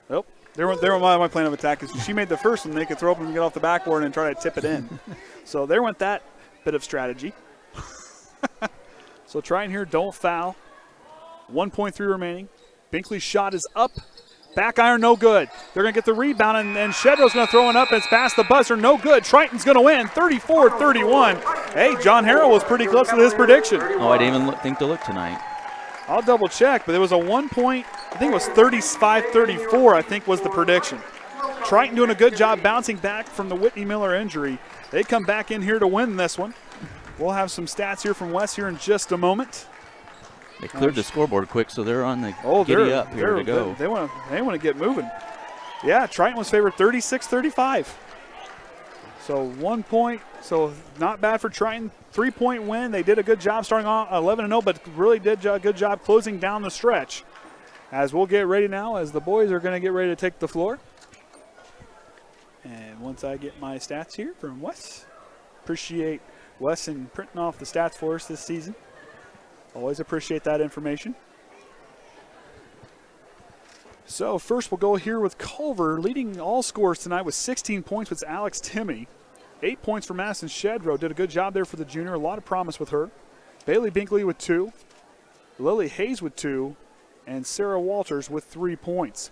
Oh, there went my plan of attack. Is she made the first one, they could throw up and get off the backboard and try to tip it in. So there went that bit of strategy. So Triton here, don't foul. 1.3 remaining. Binkley's shot is up. Back iron, no good. They're going to get the rebound, and Shedrow's going to throw it up. It's past the buzzer, no good. Triton's going to win, 34-31. Hey, John Harrell was pretty close to his prediction. Oh, I didn't even think to look tonight. I'll double check, but it was a 1 point, I think it was 35-34, I think was the prediction. Triton doing a good job bouncing back from the Whytnie Miller injury. They come back in here to win this one. We'll have some stats here from Wes here in just a moment. They cleared the scoreboard quick, so they're on the giddy up here to go. They want to get moving. Yeah, Triton was favored 36-35. So 1 point, so not bad for Triton. 3-point win. They did a good job starting off 11-0, but really did a good job closing down the stretch. As we'll get ready now, as the boys are going to get ready to take the floor. And once I get my stats here from Wes, appreciate Wes and printing off the stats for us this season. Always appreciate that information. So first we'll go here with Culver, leading all scorers tonight with 16 points with Alex Temme. 8 points for Madison Shedrow. Did a good job there for the junior. A lot of promise with her. Baleigh Binkley with 2. Lily Hayes with 2. And Sarah Walters with 3 points.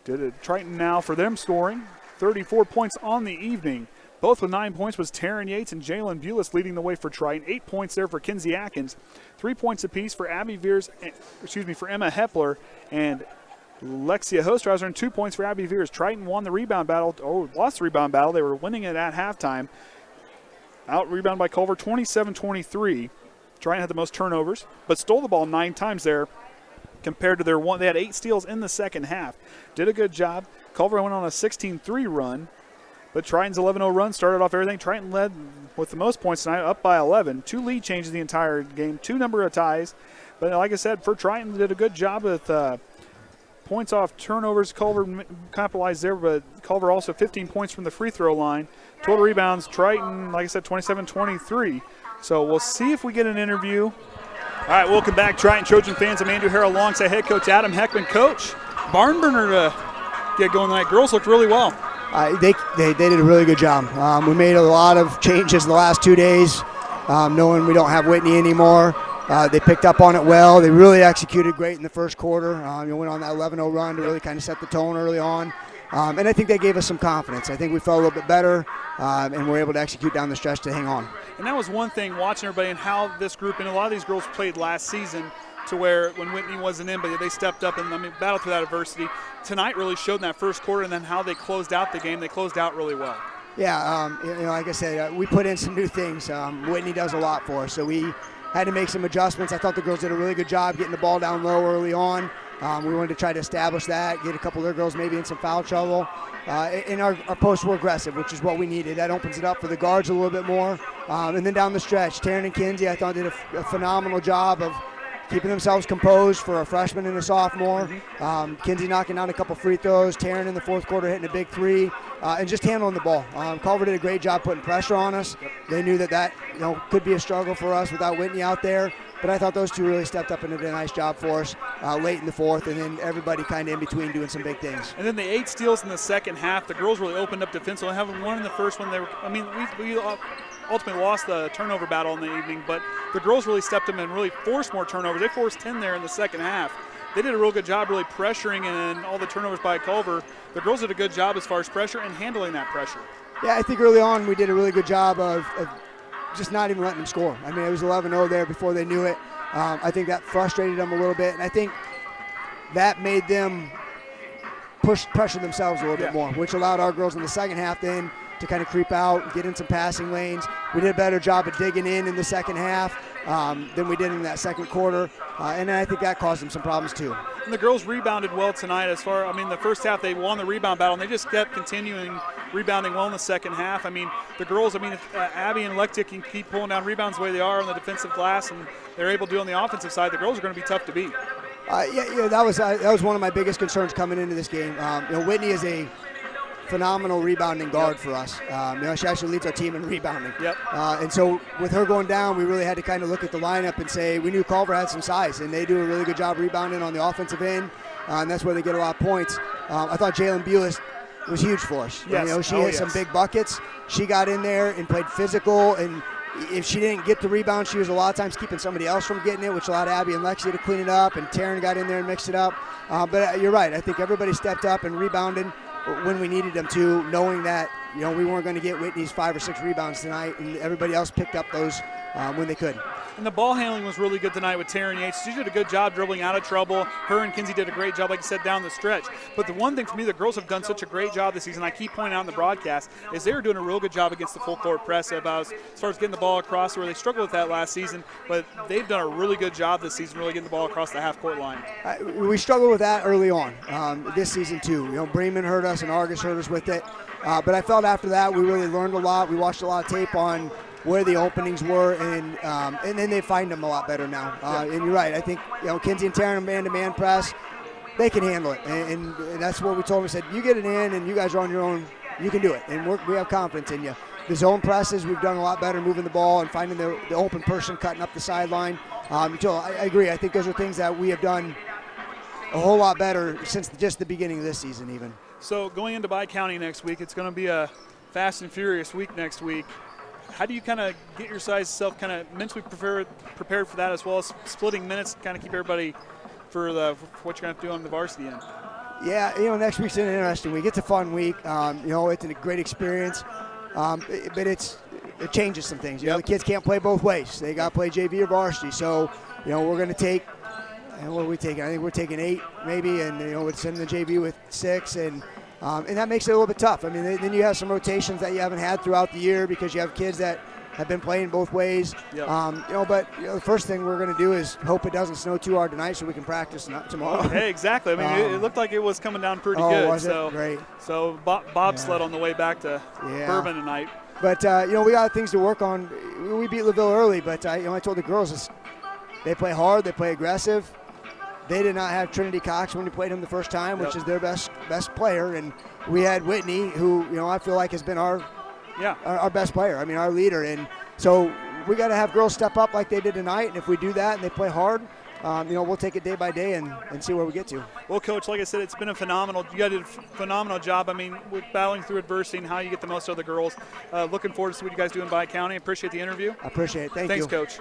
Did a Triton now for them scoring. 34 points on the evening. Both with 9 points was Taren Yates and Jaelyn Bules leading the way for Triton. 8 points there for Kinsey Atkins. 3 points apiece for Abbey Viers, for Emma Hepler and Lexia Hostrawser, and 2 points for Abbey Viers. Triton won the rebound battle, lost the rebound battle. They were winning it at halftime. Out rebound by Culver, 27-23. Triton had the most turnovers, but stole the ball 9 times there compared to their one. They had 8 steals in the second half. Did a good job. Culver went on a 16-3 run. But Triton's 11-0 run started off everything. Triton led with the most points tonight, up by 11. 2 lead changes the entire game, 2 number of ties. But like I said, for Triton, did a good job with points off turnovers. Culver capitalized there, but Culver also 15 points from the free throw line. Total rebounds, Triton, like I said, 27-23. So we'll see if we get an interview. All right, welcome back, Triton Trojan fans. I'm Andrew Harrell alongside head coach Adam Heckaman. Coach, barn burner to get going tonight. Girls looked really well. They did a really good job. We made a lot of changes the last 2 days, knowing we don't have Whytnie anymore. They picked up on it well. They really executed great in the first quarter. Went on that 11-0 run to really kind of set the tone early on. And I think they gave us some confidence. I think we felt a little bit better, and were able to execute down the stretch to hang on. And that was one thing, watching everybody and how this group, and a lot of these girls played last season, to where when Whytnie wasn't in, but they stepped up and battled through that adversity. Tonight really showed in that first quarter, and then how they closed out the game. They closed out really well. Yeah, like I said, we put in some new things. Whytnie does a lot for us, so we had to make some adjustments. I thought the girls did a really good job getting the ball down low early on. We wanted to try to establish that, get a couple of their girls maybe in some foul trouble. And our posts were aggressive, which is what we needed. That opens it up for the guards a little bit more. And then down the stretch, Taren and Kinsey, I thought, did a phenomenal job of keeping themselves composed for a freshman and a sophomore. Kinsey knocking down a couple free throws. Taren in the fourth quarter hitting a big 3, and just handling the ball. Culver did a great job putting pressure on us. They knew that could be a struggle for us without Whytnie out there. But I thought those two really stepped up and did a nice job for us late in the fourth, and then everybody kind of in between doing some big things. And then the 8 steals in the second half. The girls really opened up defensively. Having one in the first one, we ultimately lost the turnover battle in the evening, but the girls really stepped in and really forced more turnovers. They forced 10 there in the second half. They did a real good job really pressuring, and all the turnovers by Culver. The girls did a good job as far as pressure and handling that pressure. Yeah, I think early on we did a really good job of just not even letting them score. It was 11-0 there before they knew it. I think that frustrated them a little bit, and I think that made them pressure themselves a little bit more, which allowed our girls in the second half then to kind of creep out, get in some passing lanes. We did a better job of digging in the second half, than we did in that second quarter, and I think that caused them some problems too. And the girls rebounded well tonight. The first half they won the rebound battle, and they just kept continuing rebounding well in the second half. The girls, if Abby and Lexia can keep pulling down rebounds the way they are on the defensive glass, and they're able to do on the offensive side, the girls are going to be tough to beat. That was one of my biggest concerns coming into this game. Whytnie is a phenomenal rebounding guard for us. She actually leads our team in rebounding. Yep. And so with her going down, we really had to kind of look at the lineup and say we knew Culver had some size, and they do a really good job rebounding on the offensive end, and that's where they get a lot of points. I thought Jaelyn Bules was huge for us. Yes. She hit some big buckets. She got in there and played physical, and if she didn't get the rebound, she was a lot of times keeping somebody else from getting it, which allowed Abby and Lexia to clean it up, and Taren got in there and mixed it up. But you're right. I think everybody stepped up and rebounded when we needed them to, knowing that we weren't going to get Whytnie's 5 or 6 rebounds tonight, and everybody else picked up those when they could. And the ball handling was really good tonight with Taren Yates. She did a good job dribbling out of trouble. Her and Kinsey did a great job, like you said, down the stretch. But the one thing for me, the girls have done such a great job this season, I keep pointing out in the broadcast, is they were doing a real good job against the full court press as far as getting the ball across, where they struggled with that last season. But they've done a really good job this season, really getting the ball across the half-court line. We struggled with that early on this season too. Bremen hurt us and Argus hurt us with it. But I felt after that we really learned a lot. We watched a lot of tape on where the openings were, and then they find them a lot better now. And you're right. I think Kinsey and Taren man-to-man press, they can handle it, and that's what we told them. We said, you get it in, and you guys are on your own. You can do it, and we have confidence in you. The zone presses, we've done a lot better moving the ball and finding the open person cutting up the sideline. I agree. I think those are things that we have done a whole lot better since just the beginning of this season even. So going into Bi-County next week, it's going to be a fast and furious week next week. How do you kind of get yourself kind of mentally prepared for that, as well as splitting minutes, kind of keep everybody for what you're going to have to do on the varsity end? Yeah, next week's an interesting week. It's a fun week. It's a great experience, but it changes some things. The kids can't play both ways. They got to play JV or varsity. So, we're going to take. And what are we taking? I think we're taking 8 maybe, and we're sending the JV with 6, and that makes it a little bit tough. Then you have some rotations that you haven't had throughout the year because you have kids that have been playing both ways. Yep. But the first thing we're going to do is hope it doesn't snow too hard tonight so we can practice tomorrow. Hey, exactly. It looked like it was coming down pretty good. Was it? Great. So bobsled on the way back to Bourbon tonight. But we got things to work on. We beat LaVille early, but I told the girls they play hard, they play aggressive. They did not have Trinity Cox when we played him the first time, which is their best player, and we had Whytnie, who I feel like has been our best player. Our leader, and so we got to have girls step up like they did tonight. And if we do that and they play hard, we'll take it day by day and see where we get to. Well, Coach, like I said, it's been you guys did a phenomenal job. With battling through adversity and how you get the most out of the girls. Looking forward to see what you guys do in Bi-County. Appreciate the interview. I appreciate it. Thanks, Coach.